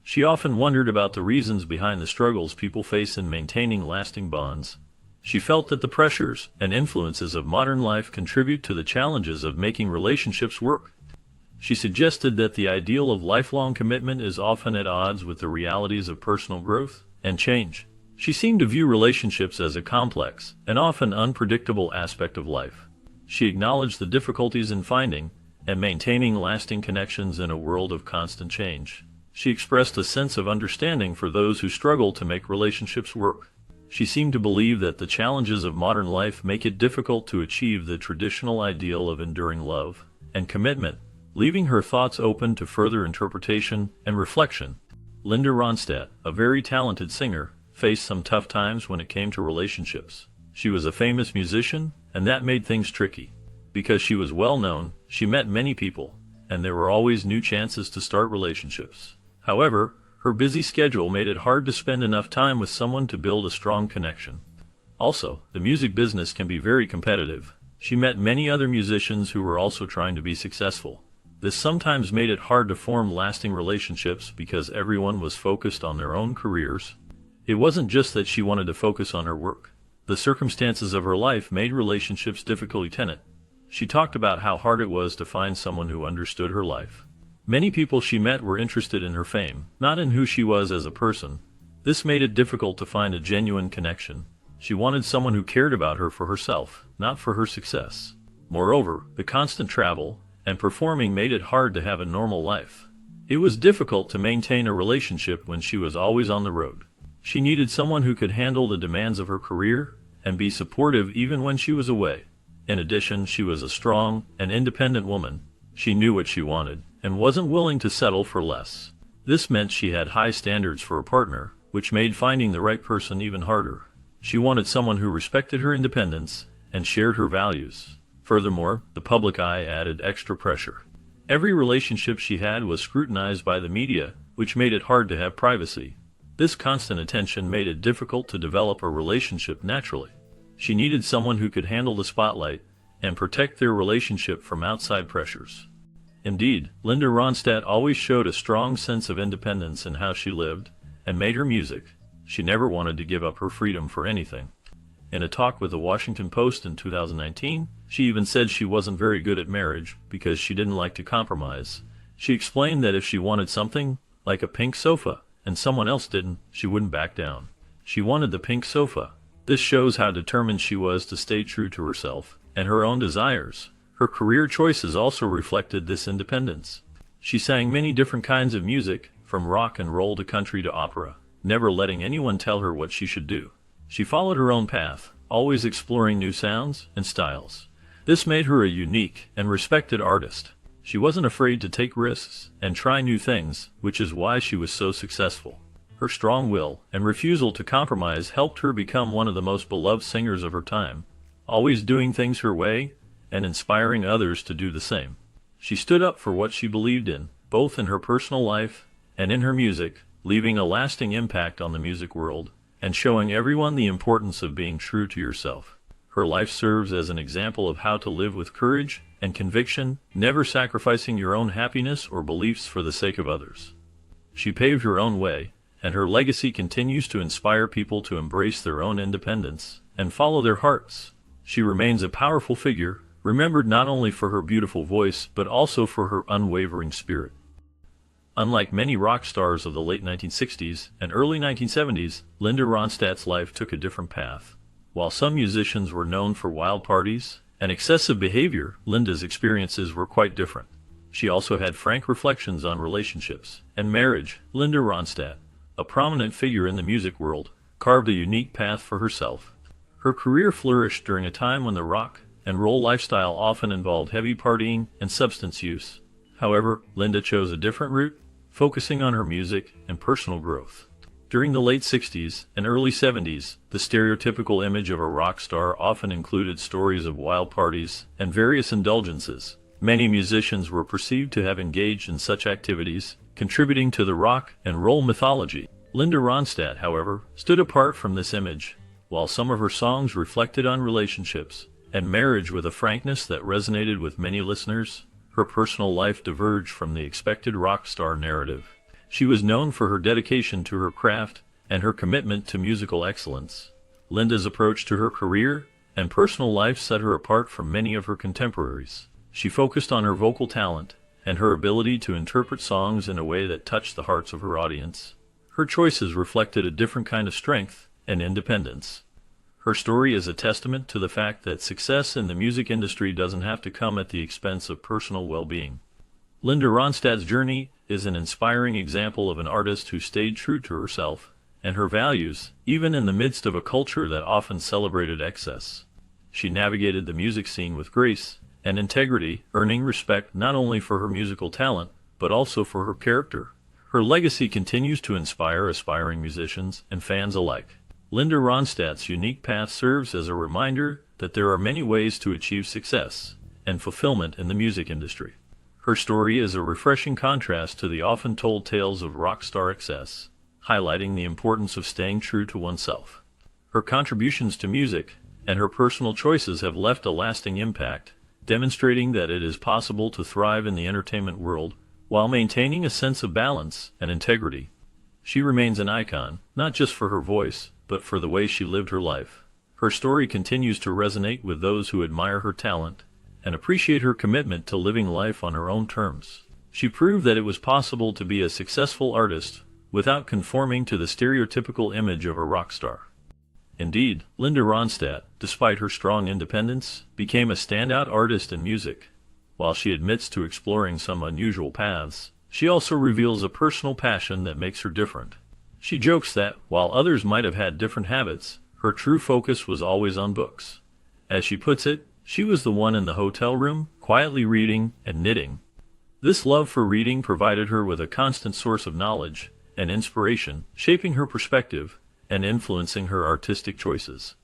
She often wondered about the reasons behind the struggles people face in maintaining lasting bonds. She felt that the pressures and influences of modern life contribute to the challenges of making relationships work. She suggested that the ideal of lifelong commitment is often at odds with the realities of personal growth and change. She seemed to view relationships as a complex and often unpredictable aspect of life. She acknowledged the difficulties in finding and maintaining lasting connections in a world of constant change. She expressed a sense of understanding for those who struggle to make relationships work. She seemed to believe that the challenges of modern life make it difficult to achieve the traditional ideal of enduring love and commitment, leaving her thoughts open to further interpretation and reflection. Linda Ronstadt, a very talented singer, faced some tough times when it came to relationships. She was a famous musician, and that made things tricky. Because she was well known, she met many people, and there were always new chances to start relationships. However, her busy schedule made it hard to spend enough time with someone to build a strong connection. Also, the music business can be very competitive. She met many other musicians who were also trying to be successful. This sometimes made it hard to form lasting relationships because everyone was focused on their own careers. It wasn't just that she wanted to focus on her work. The circumstances of her life made relationships difficult. Tenet. She talked about how hard it was to find someone who understood her life. Many people she met were interested in her fame, not in who she was as a person. This made it difficult to find a genuine connection. She wanted someone who cared about her for herself, not for her success. Moreover, the constant travel and performing made it hard to have a normal life. It was difficult to maintain a relationship when she was always on the road. She needed someone who could handle the demands of her career and be supportive even when she was away. In addition, she was a strong and independent woman. She knew what she wanted and wasn't willing to settle for less. This meant she had high standards for a partner, which made finding the right person even harder. She wanted someone who respected her independence and shared her values. Furthermore, the public eye added extra pressure. Every relationship she had was scrutinized by the media, which made it hard to have privacy. This constant attention made it difficult to develop a relationship naturally. She needed someone who could handle the spotlight and protect their relationship from outside pressures. Indeed, Linda Ronstadt always showed a strong sense of independence in how she lived and made her music. She never wanted to give up her freedom for anything. In a talk with the Washington Post in 2019, she even said she wasn't very good at marriage because she didn't like to compromise. She explained that if she wanted something, like a pink sofa, and someone else didn't, she wouldn't back down. She wanted the pink sofa. This shows how determined she was to stay true to herself and her own desires. Her career choices also reflected this independence. She sang many different kinds of music, from rock and roll to country to opera, never letting anyone tell her what she should do. She followed her own path, always exploring new sounds and styles. This made her a unique and respected artist. She wasn't afraid to take risks and try new things, which is why she was so successful. Her strong will and refusal to compromise helped her become one of the most beloved singers of her time, always doing things her way and inspiring others to do the same. She stood up for what she believed in, both in her personal life and in her music, leaving a lasting impact on the music world and showing everyone the importance of being true to yourself. Her life serves as an example of how to live with courage and conviction, never sacrificing your own happiness or beliefs for the sake of others. She paved her own way, and her legacy continues to inspire people to embrace their own independence and follow their hearts. She remains a powerful figure, remembered not only for her beautiful voice but also for her unwavering spirit. Unlike many rock stars of the late 1960s and early 1970s, Linda Ronstadt's life took a different path. While some musicians were known for wild parties and excessive behavior, Linda's experiences were quite different. She also had frank reflections on relationships and marriage. Linda Ronstadt, a prominent figure in the music world, carved a unique path for herself. Her career flourished during a time when the rock and roll lifestyle often involved heavy partying and substance use. However, Linda chose a different route, focusing on her music and personal growth. During the late 60s and early 70s, the stereotypical image of a rock star often included stories of wild parties and various indulgences. Many musicians were perceived to have engaged in such activities, contributing to the rock and roll mythology. Linda Ronstadt, however, stood apart from this image. While some of her songs reflected on relationships and marriage with a frankness that resonated with many listeners, her personal life diverged from the expected rock star narrative. She was known for her dedication to her craft and her commitment to musical excellence. Linda's approach to her career and personal life set her apart from many of her contemporaries. She focused on her vocal talent and her ability to interpret songs in a way that touched the hearts of her audience. Her choices reflected a different kind of strength and independence. Her story is a testament to the fact that success in the music industry doesn't have to come at the expense of personal well-being. Linda Ronstadt's journey is an inspiring example of an artist who stayed true to herself and her values, even in the midst of a culture that often celebrated excess. She navigated the music scene with grace and integrity, earning respect not only for her musical talent, but also for her character. Her legacy continues to inspire aspiring musicians and fans alike. Linda Ronstadt's unique path serves as a reminder that there are many ways to achieve success and fulfillment in the music industry. Her story is a refreshing contrast to the often told tales of rock star excess, highlighting the importance of staying true to oneself. Her contributions to music and her personal choices have left a lasting impact, demonstrating that it is possible to thrive in the entertainment world while maintaining a sense of balance and integrity. She remains an icon, not just for her voice, but for the way she lived her life. Her story continues to resonate with those who admire her talent and appreciate her commitment to living life on her own terms. She proved that it was possible to be a successful artist without conforming to the stereotypical image of a rock star. Indeed, Linda Ronstadt, despite her strong independence, became a standout artist in music. While she admits to exploring some unusual paths, she also reveals a personal passion that makes her different. She jokes that, while others might have had different habits, her true focus was always on books. As she puts it, she was the one in the hotel room, quietly reading and knitting. This love for reading provided her with a constant source of knowledge and inspiration, shaping her perspective and influencing her artistic choices.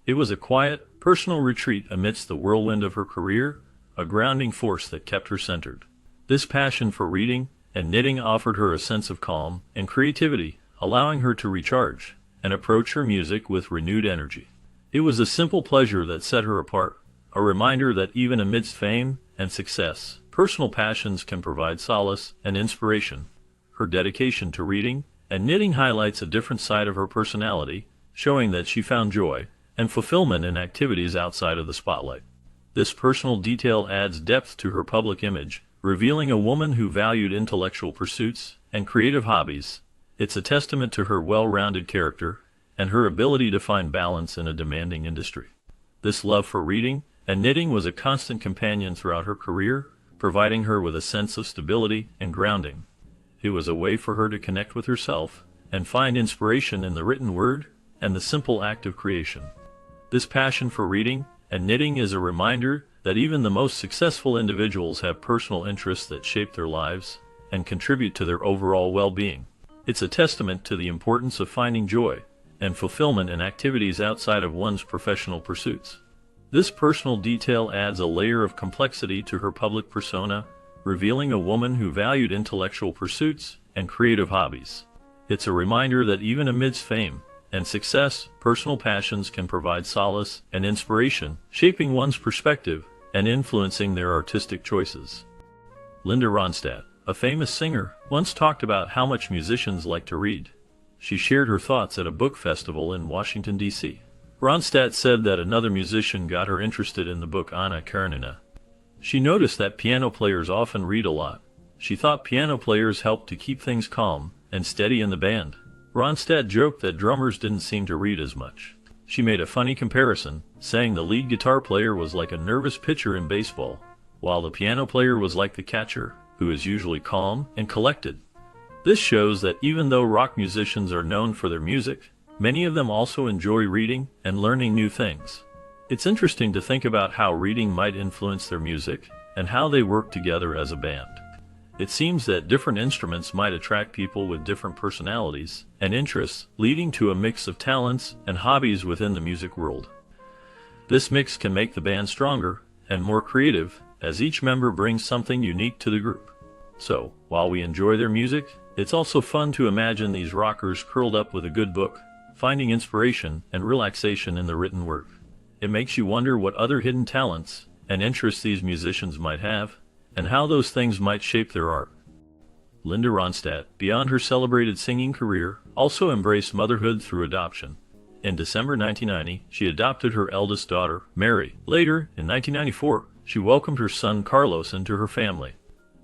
It was a quiet, personal retreat amidst the whirlwind of her career, a grounding force that kept her centered. This passion for reading and knitting offered her a sense of calm and creativity, allowing her to recharge and approach her music with renewed energy. It was a simple pleasure that set her apart, a reminder that even amidst fame and success, personal passions can provide solace and inspiration. Her dedication to reading and knitting highlights a different side of her personality, showing that she found joy and fulfillment in activities outside of the spotlight. This personal detail adds depth to her public image, revealing a woman who valued intellectual pursuits and creative hobbies. It's a testament to her well-rounded character and her ability to find balance in a demanding industry. This love for reading and knitting was a constant companion throughout her career, providing her with a sense of stability and grounding. It was a way for her to connect with herself and find inspiration in the written word and the simple act of creation. This passion for reading and knitting is a reminder that even the most successful individuals have personal interests that shape their lives and contribute to their overall well-being. It's a testament to the importance of finding joy and fulfillment in activities outside of one's professional pursuits. This personal detail adds a layer of complexity to her public persona, revealing a woman who valued intellectual pursuits and creative hobbies. It's a reminder that even amidst fame and success, personal passions can provide solace and inspiration, shaping one's perspective and influencing their artistic choices. Linda Ronstadt, a famous singer, once talked about how much musicians like to read. She shared her thoughts at a book festival in Washington, D.C. Ronstadt said that another musician got her interested in the book Anna Karenina. She noticed that piano players often read a lot. She thought piano players helped to keep things calm and steady in the band. Ronstadt joked that drummers didn't seem to read as much. She made a funny comparison, saying the lead guitar player was like a nervous pitcher in baseball, while the piano player was like the catcher, who is usually calm and collected. This shows that even though rock musicians are known for their music, many of them also enjoy reading and learning new things. It's interesting to think about how reading might influence their music and how they work together as a band. It seems that different instruments might attract people with different personalities and interests, leading to a mix of talents and hobbies within the music world. This mix can make the band stronger and more creative, as each member brings something unique to the group. So, while we enjoy their music, it's also fun to imagine these rockers curled up with a good book, finding inspiration and relaxation in the written work. It makes you wonder what other hidden talents and interests these musicians might have, and how those things might shape their art. Linda Ronstadt, beyond her celebrated singing career, also embraced motherhood through adoption. In December 1990, she adopted her eldest daughter, Mary. Later, in 1994, she welcomed her son Carlos into her family.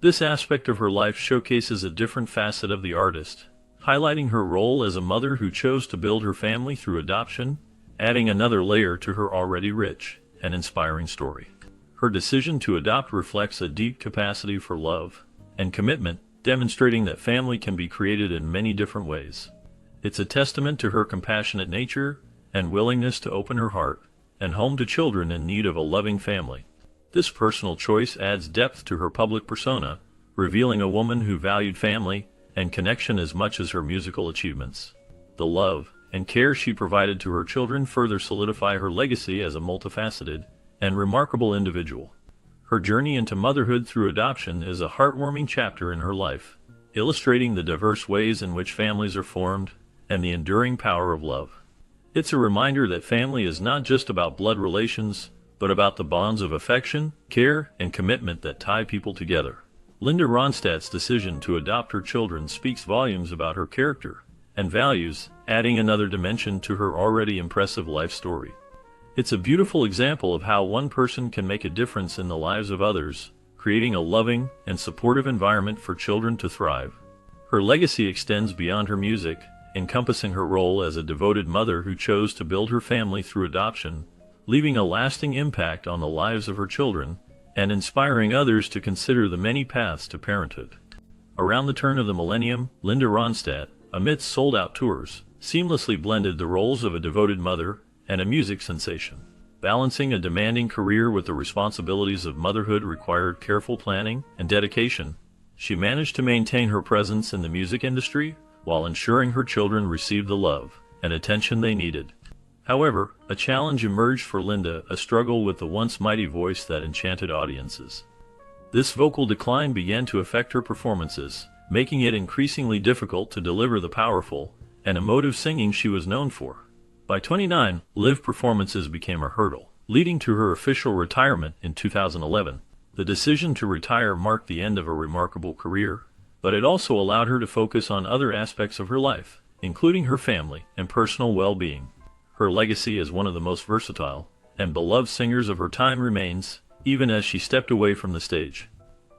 This aspect of her life showcases a different facet of the artist, highlighting her role as a mother who chose to build her family through adoption, adding another layer to her already rich and inspiring story. Her decision to adopt reflects a deep capacity for love and commitment, demonstrating that family can be created in many different ways. It's a testament to her compassionate nature and willingness to open her heart and home to children in need of a loving family. This personal choice adds depth to her public persona, revealing a woman who valued family and connection as much as her musical achievements. The love and care she provided to her children further solidify her legacy as a multifaceted and remarkable individual. Her journey into motherhood through adoption is a heartwarming chapter in her life, illustrating the diverse ways in which families are formed and the enduring power of love. It's a reminder that family is not just about blood relations, but about the bonds of affection, care, and commitment that tie people together. Linda Ronstadt's decision to adopt her children speaks volumes about her character and values, adding another dimension to her already impressive life story. It's a beautiful example of how one person can make a difference in the lives of others, creating a loving and supportive environment for children to thrive. Her legacy extends beyond her music, encompassing her role as a devoted mother who chose to build her family through adoption, leaving a lasting impact on the lives of her children and inspiring others to consider the many paths to parenthood. Around the turn of the millennium, Linda Ronstadt, amidst sold-out tours, seamlessly blended the roles of a devoted mother and a music sensation. Balancing a demanding career with the responsibilities of motherhood required careful planning and dedication. She managed to maintain her presence in the music industry while ensuring her children received the love and attention they needed. However, a challenge emerged for Linda, a struggle with the once mighty voice that enchanted audiences. This vocal decline began to affect her performances, making it increasingly difficult to deliver the powerful and emotive singing she was known for. By 29, live performances became a hurdle, leading to her official retirement in 2011. The decision to retire marked the end of a remarkable career, but it also allowed her to focus on other aspects of her life, including her family and personal well-being. Her legacy as one of the most versatile and beloved singers of her time remains, even as she stepped away from the stage.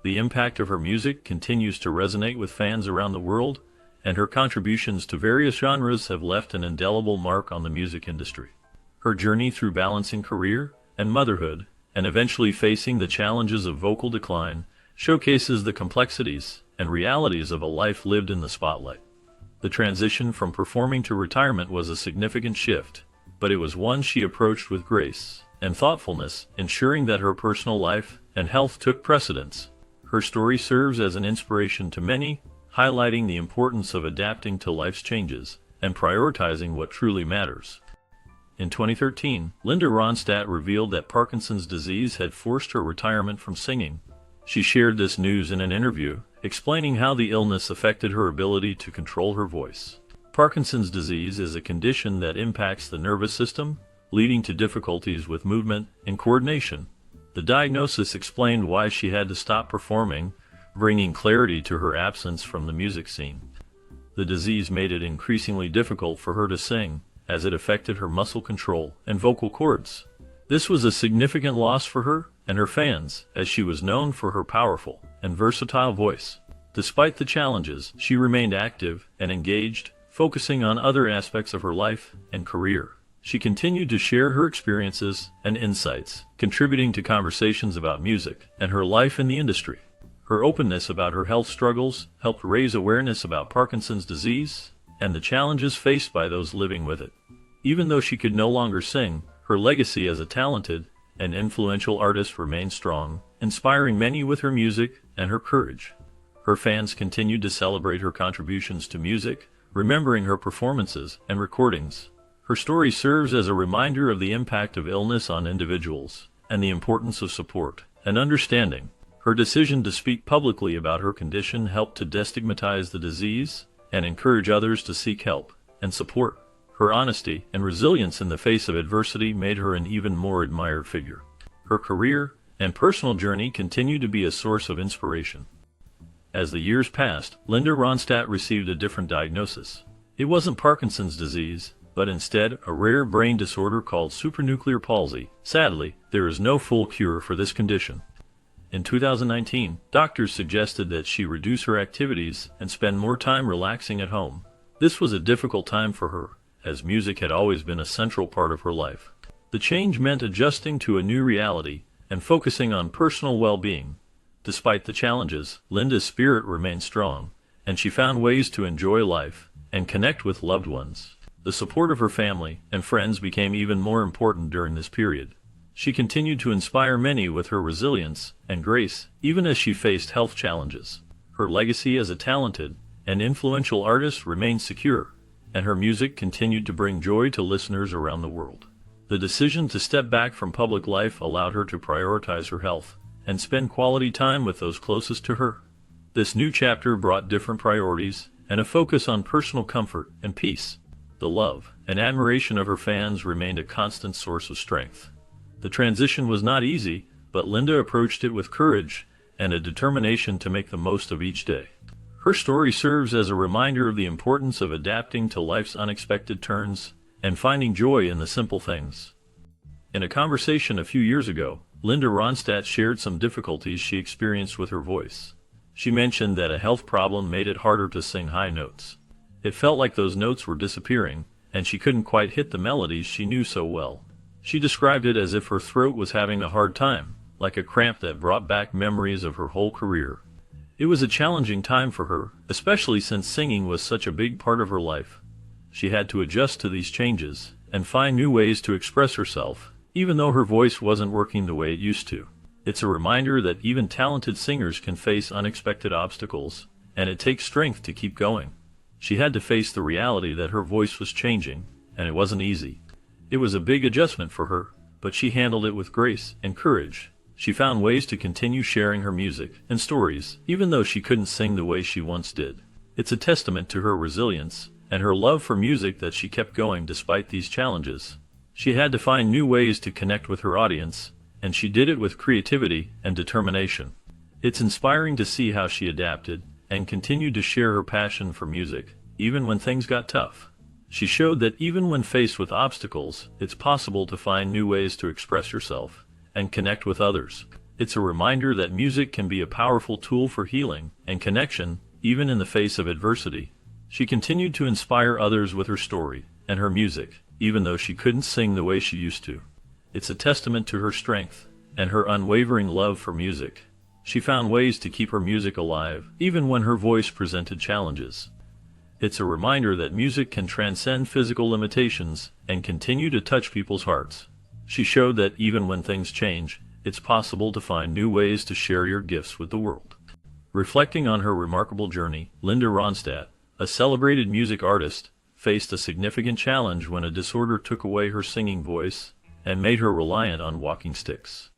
The impact of her music continues to resonate with fans around the world, and her contributions to various genres have left an indelible mark on the music industry. Her journey through balancing career and motherhood, and eventually facing the challenges of vocal decline, showcases the complexities and realities of a life lived in the spotlight. The transition from performing to retirement was a significant shift, but it was one she approached with grace and thoughtfulness, ensuring that her personal life and health took precedence. Her story serves as an inspiration to many, highlighting the importance of adapting to life's changes and prioritizing what truly matters. In 2013, Linda Ronstadt revealed that Parkinson's disease had forced her retirement from singing. She shared this news in an interview, explaining how the illness affected her ability to control her voice. Parkinson's disease is a condition that impacts the nervous system, leading to difficulties with movement and coordination. The diagnosis explained why she had to stop performing, bringing clarity to her absence from the music scene. The disease made it increasingly difficult for her to sing, as it affected her muscle control and vocal cords. This was a significant loss for her and her fans, as she was known for her powerful and versatile voice. Despite the challenges, she remained active and engaged, focusing on other aspects of her life and career. She continued to share her experiences and insights, contributing to conversations about music and her life in the industry. Her openness about her health struggles helped raise awareness about Parkinson's disease and the challenges faced by those living with it. Even though she could no longer sing, her legacy as a talented and influential artist remained strong, inspiring many with her music and her courage. Her fans continued to celebrate her contributions to music, remembering her performances and recordings. Her story serves as a reminder of the impact of illness on individuals and the importance of support and understanding. Her decision to speak publicly about her condition helped to destigmatize the disease and encourage others to seek help and support. Her honesty and resilience in the face of adversity made her an even more admired figure. Her career and personal journey continue to be a source of inspiration. As the years passed, Linda Ronstadt received a different diagnosis. It wasn't Parkinson's disease, but instead a rare brain disorder called supranuclear palsy. Sadly, there is no full cure for this condition. In 2019, doctors suggested that she reduce her activities and spend more time relaxing at home. This was a difficult time for her, as music had always been a central part of her life. The change meant adjusting to a new reality and focusing on personal well-being. Despite the challenges, Linda's spirit remained strong, and she found ways to enjoy life and connect with loved ones. The support of her family and friends became even more important during this period. She continued to inspire many with her resilience and grace, even as she faced health challenges. Her legacy as a talented and influential artist remained secure, and her music continued to bring joy to listeners around the world. The decision to step back from public life allowed her to prioritize her health and spend quality time with those closest to her. This new chapter brought different priorities and a focus on personal comfort and peace. The love and admiration of her fans remained a constant source of strength. The transition was not easy, but Linda approached it with courage and a determination to make the most of each day. Her story serves as a reminder of the importance of adapting to life's unexpected turns and finding joy in the simple things. In a conversation a few years ago, Linda Ronstadt shared some difficulties she experienced with her voice. She mentioned that a health problem made it harder to sing high notes. It felt like those notes were disappearing, and she couldn't quite hit the melodies she knew so well. She described it as if her throat was having a hard time, like a cramp that brought back memories of her whole career. It was a challenging time for her, especially since singing was such a big part of her life. She had to adjust to these changes and find new ways to express herself, even though her voice wasn't working the way it used to. It's a reminder that even talented singers can face unexpected obstacles, and it takes strength to keep going. She had to face the reality that her voice was changing, and it wasn't easy. It was a big adjustment for her, but she handled it with grace and courage. She found ways to continue sharing her music and stories, even though she couldn't sing the way she once did. It's a testament to her resilience and her love for music that she kept going despite these challenges. She had to find new ways to connect with her audience, and she did it with creativity and determination. It's inspiring to see how she adapted and continued to share her passion for music, even when things got tough. She showed that even when faced with obstacles, it's possible to find new ways to express yourself and connect with others. It's a reminder that music can be a powerful tool for healing and connection, even in the face of adversity. She continued to inspire others with her story and her music, even though she couldn't sing the way she used to. It's a testament to her strength and her unwavering love for music. She found ways to keep her music alive, even when her voice presented challenges. It's a reminder that music can transcend physical limitations and continue to touch people's hearts. She showed that even when things change, it's possible to find new ways to share your gifts with the world. Reflecting on her remarkable journey, Linda Ronstadt, a celebrated music artist, faced a significant challenge when a disorder took away her singing voice and made her reliant on walking sticks.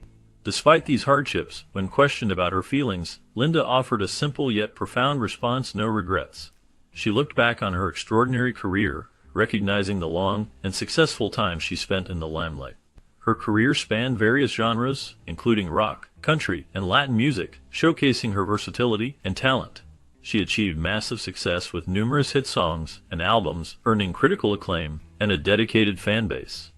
Despite these hardships, when questioned about her feelings, Linda offered a simple yet profound response: no regrets. She looked back on her extraordinary career, recognizing the long and successful time she spent in the limelight. Her career spanned various genres, including rock, country, and Latin music, showcasing her versatility and talent. She achieved massive success with numerous hit songs and albums, earning critical acclaim and a dedicated fan base.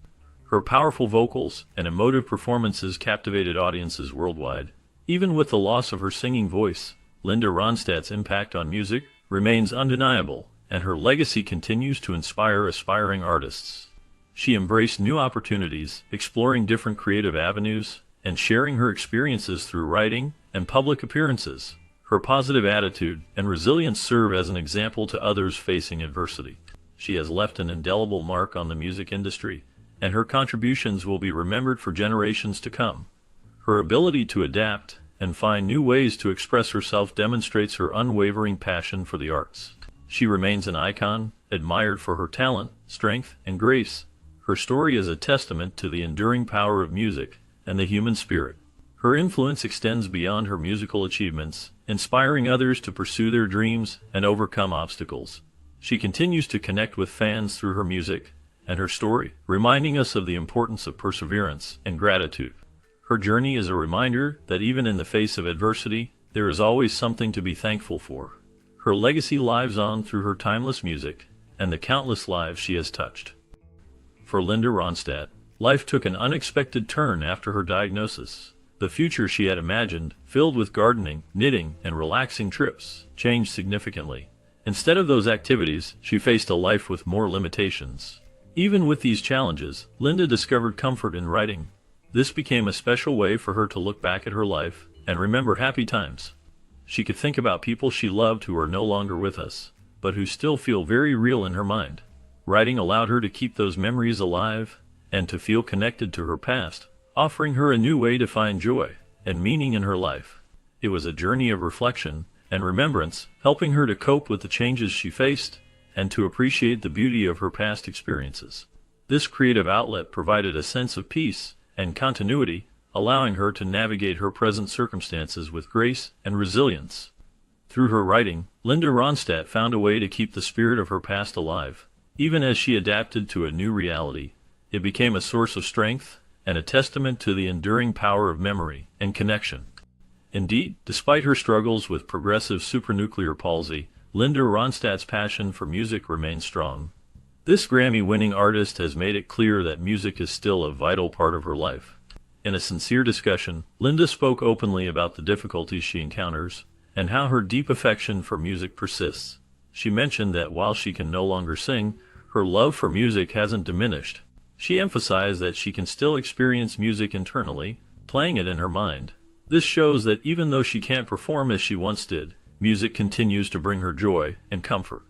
Her powerful vocals and emotive performances captivated audiences worldwide. Even with the loss of her singing voice, Linda Ronstadt's impact on music remains undeniable, and her legacy continues to inspire aspiring artists. She embraced new opportunities, exploring different creative avenues, and sharing her experiences through writing and public appearances. Her positive attitude and resilience serve as an example to others facing adversity. She has left an indelible mark on the music industry, and her contributions will be remembered for generations to come. Her ability to adapt and find new ways to express herself demonstrates her unwavering passion for the arts. She remains an icon, admired for her talent, strength, and grace. Her story is a testament to the enduring power of music and the human spirit. Her influence extends beyond her musical achievements, inspiring others to pursue their dreams and overcome obstacles. She continues to connect with fans through her music and her story, reminding us of the importance of perseverance and gratitude. Her journey is a reminder that even in the face of adversity, there is always something to be thankful for. Her legacy lives on through her timeless music and the countless lives she has touched. For Linda Ronstadt, life took an unexpected turn after her diagnosis. The future she had imagined, filled with gardening, knitting, and relaxing trips, changed significantly. Instead of those activities, she faced a life with more limitations. Even with these challenges, Linda discovered comfort in writing. This became a special way for her to look back at her life and remember happy times. She could think about people she loved who are no longer with us, but who still feel very real in her mind. Writing allowed her to keep those memories alive and to feel connected to her past, offering her a new way to find joy and meaning in her life. It was a journey of reflection and remembrance, helping her to cope with the changes she faced and to appreciate the beauty of her past experiences. This creative outlet provided a sense of peace and continuity, allowing her to navigate her present circumstances with grace and resilience. Through her writing, Linda Ronstadt found a way to keep the spirit of her past alive. Even as she adapted to a new reality, it became a source of strength and a testament to the enduring power of memory and connection. Indeed, despite her struggles with progressive supranuclear palsy, Linda Ronstadt's passion for music remains strong. This Grammy-winning artist has made it clear that music is still a vital part of her life. In a sincere discussion, Linda spoke openly about the difficulties she encounters and how her deep affection for music persists. She mentioned that while she can no longer sing, her love for music hasn't diminished. She emphasized that she can still experience music internally, playing it in her mind. This shows that even though she can't perform as she once did, music continues to bring her joy and comfort.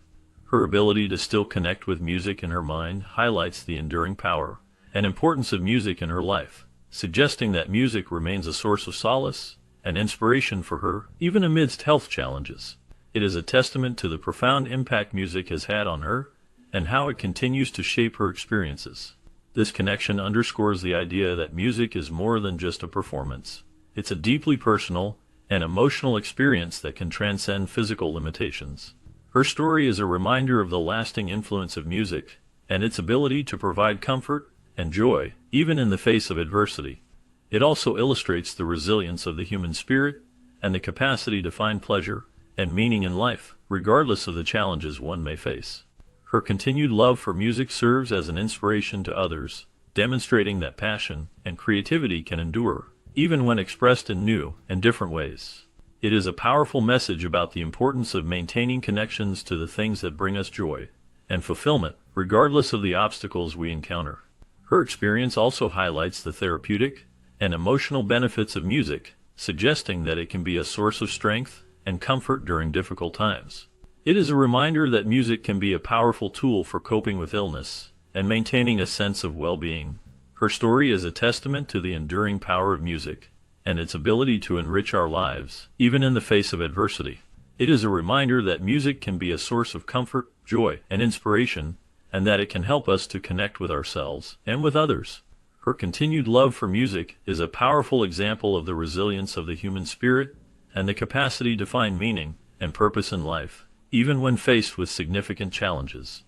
Her ability to still connect with music in her mind highlights the enduring power and importance of music in her life, suggesting that music remains a source of solace and inspiration for her, even amidst health challenges. It is a testament to the profound impact music has had on her and how it continues to shape her experiences. This connection underscores the idea that music is more than just a performance. It's a deeply personal and emotional experience that can transcend physical limitations. Her story is a reminder of the lasting influence of music and its ability to provide comfort and joy, even in the face of adversity. It also illustrates the resilience of the human spirit and the capacity to find pleasure and meaning in life, regardless of the challenges one may face. Her continued love for music serves as an inspiration to others, demonstrating that passion and creativity can endure, even when expressed in new and different ways. It is a powerful message about the importance of maintaining connections to the things that bring us joy and fulfillment, regardless of the obstacles we encounter. Her experience also highlights the therapeutic and emotional benefits of music, suggesting that it can be a source of strength and comfort during difficult times. It is a reminder that music can be a powerful tool for coping with illness and maintaining a sense of well-being. Her story is a testament to the enduring power of music and its ability to enrich our lives, even in the face of adversity. It is a reminder that music can be a source of comfort, joy, and inspiration, and that it can help us to connect with ourselves and with others. Her continued love for music is a powerful example of the resilience of the human spirit and the capacity to find meaning and purpose in life, even when faced with significant challenges.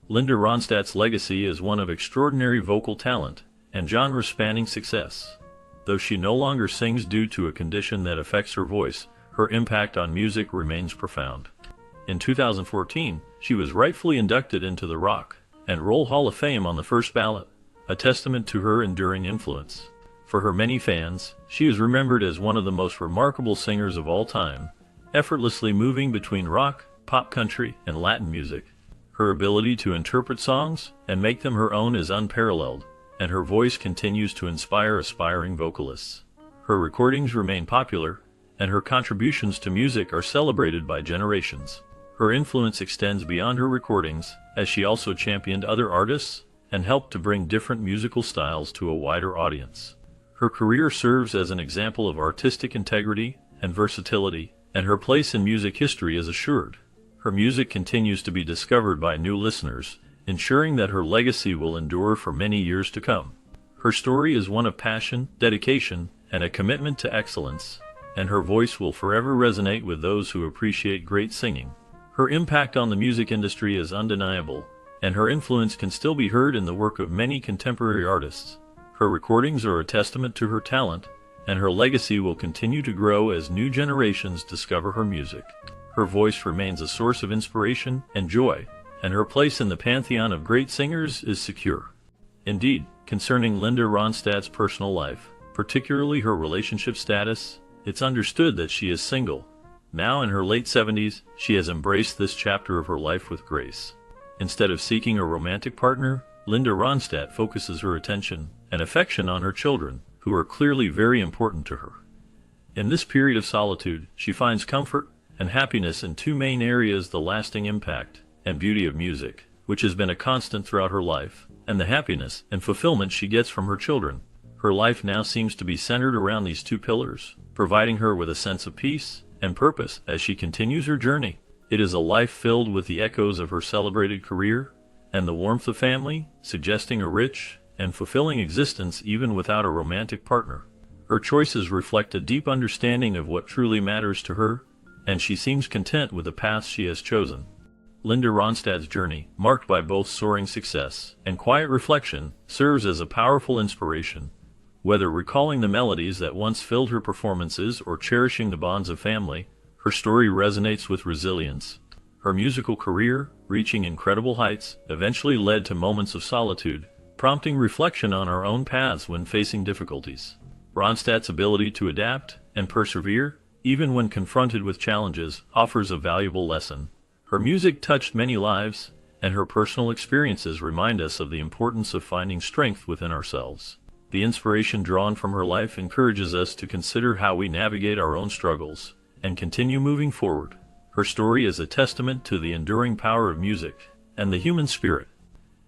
Linda Ronstadt's legacy is one of extraordinary vocal talent and genre-spanning success. Though she no longer sings due to a condition that affects her voice, her impact on music remains profound. In 2014, she was rightfully inducted into the Rock and Roll Hall of Fame on the first ballot, a testament to her enduring influence. For her many fans, she is remembered as one of the most remarkable singers of all time, effortlessly moving between rock, pop country, and Latin music. Her ability to interpret songs and make them her own is unparalleled, and her voice continues to inspire aspiring vocalists. Her recordings remain popular, and her contributions to music are celebrated by generations. Her influence extends beyond her recordings, as she also championed other artists and helped to bring different musical styles to a wider audience. Her career serves as an example of artistic integrity and versatility, and her place in music history is assured. Her music continues to be discovered by new listeners, ensuring that her legacy will endure for many years to come. Her story is one of passion, dedication, and a commitment to excellence, and her voice will forever resonate with those who appreciate great singing. Her impact on the music industry is undeniable, and her influence can still be heard in the work of many contemporary artists. Her recordings are a testament to her talent, and her legacy will continue to grow as new generations discover her music. Her voice remains a source of inspiration and joy, and her place in the pantheon of great singers is secure. Indeed, concerning Linda Ronstadt's personal life, particularly her relationship status, it's understood that she is single. Now in her late 70s, she has embraced this chapter of her life with grace. Instead of seeking a romantic partner, Linda Ronstadt focuses her attention and affection on her children, who are clearly very important to her. In this period of solitude, she finds comfort and happiness in two main areas: the lasting impact and beauty of music, which has been a constant throughout her life, and the happiness and fulfillment she gets from her children. Her life now seems to be centered around these two pillars, providing her with a sense of peace and purpose as she continues her journey. It is a life filled with the echoes of her celebrated career and the warmth of family, suggesting a rich and fulfilling existence even without a romantic partner. Her choices reflect a deep understanding of what truly matters to her, and she seems content with the path she has chosen. Linda Ronstadt's journey, marked by both soaring success and quiet reflection, serves as a powerful inspiration. Whether recalling the melodies that once filled her performances or cherishing the bonds of family, her story resonates with resilience. Her musical career, reaching incredible heights, eventually led to moments of solitude, prompting reflection on our own paths when facing difficulties. Ronstadt's ability to adapt and persevere, even when confronted with challenges, offers a valuable lesson. Her music touched many lives, and her personal experiences remind us of the importance of finding strength within ourselves. The inspiration drawn from her life encourages us to consider how we navigate our own struggles and continue moving forward. Her story is a testament to the enduring power of music and the human spirit.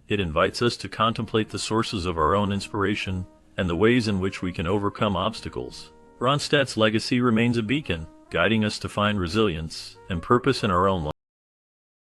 It invites us to contemplate the sources of our own inspiration and the ways in which we can overcome obstacles. Ronstadt's legacy remains a beacon, guiding us to find resilience and purpose in our own lives.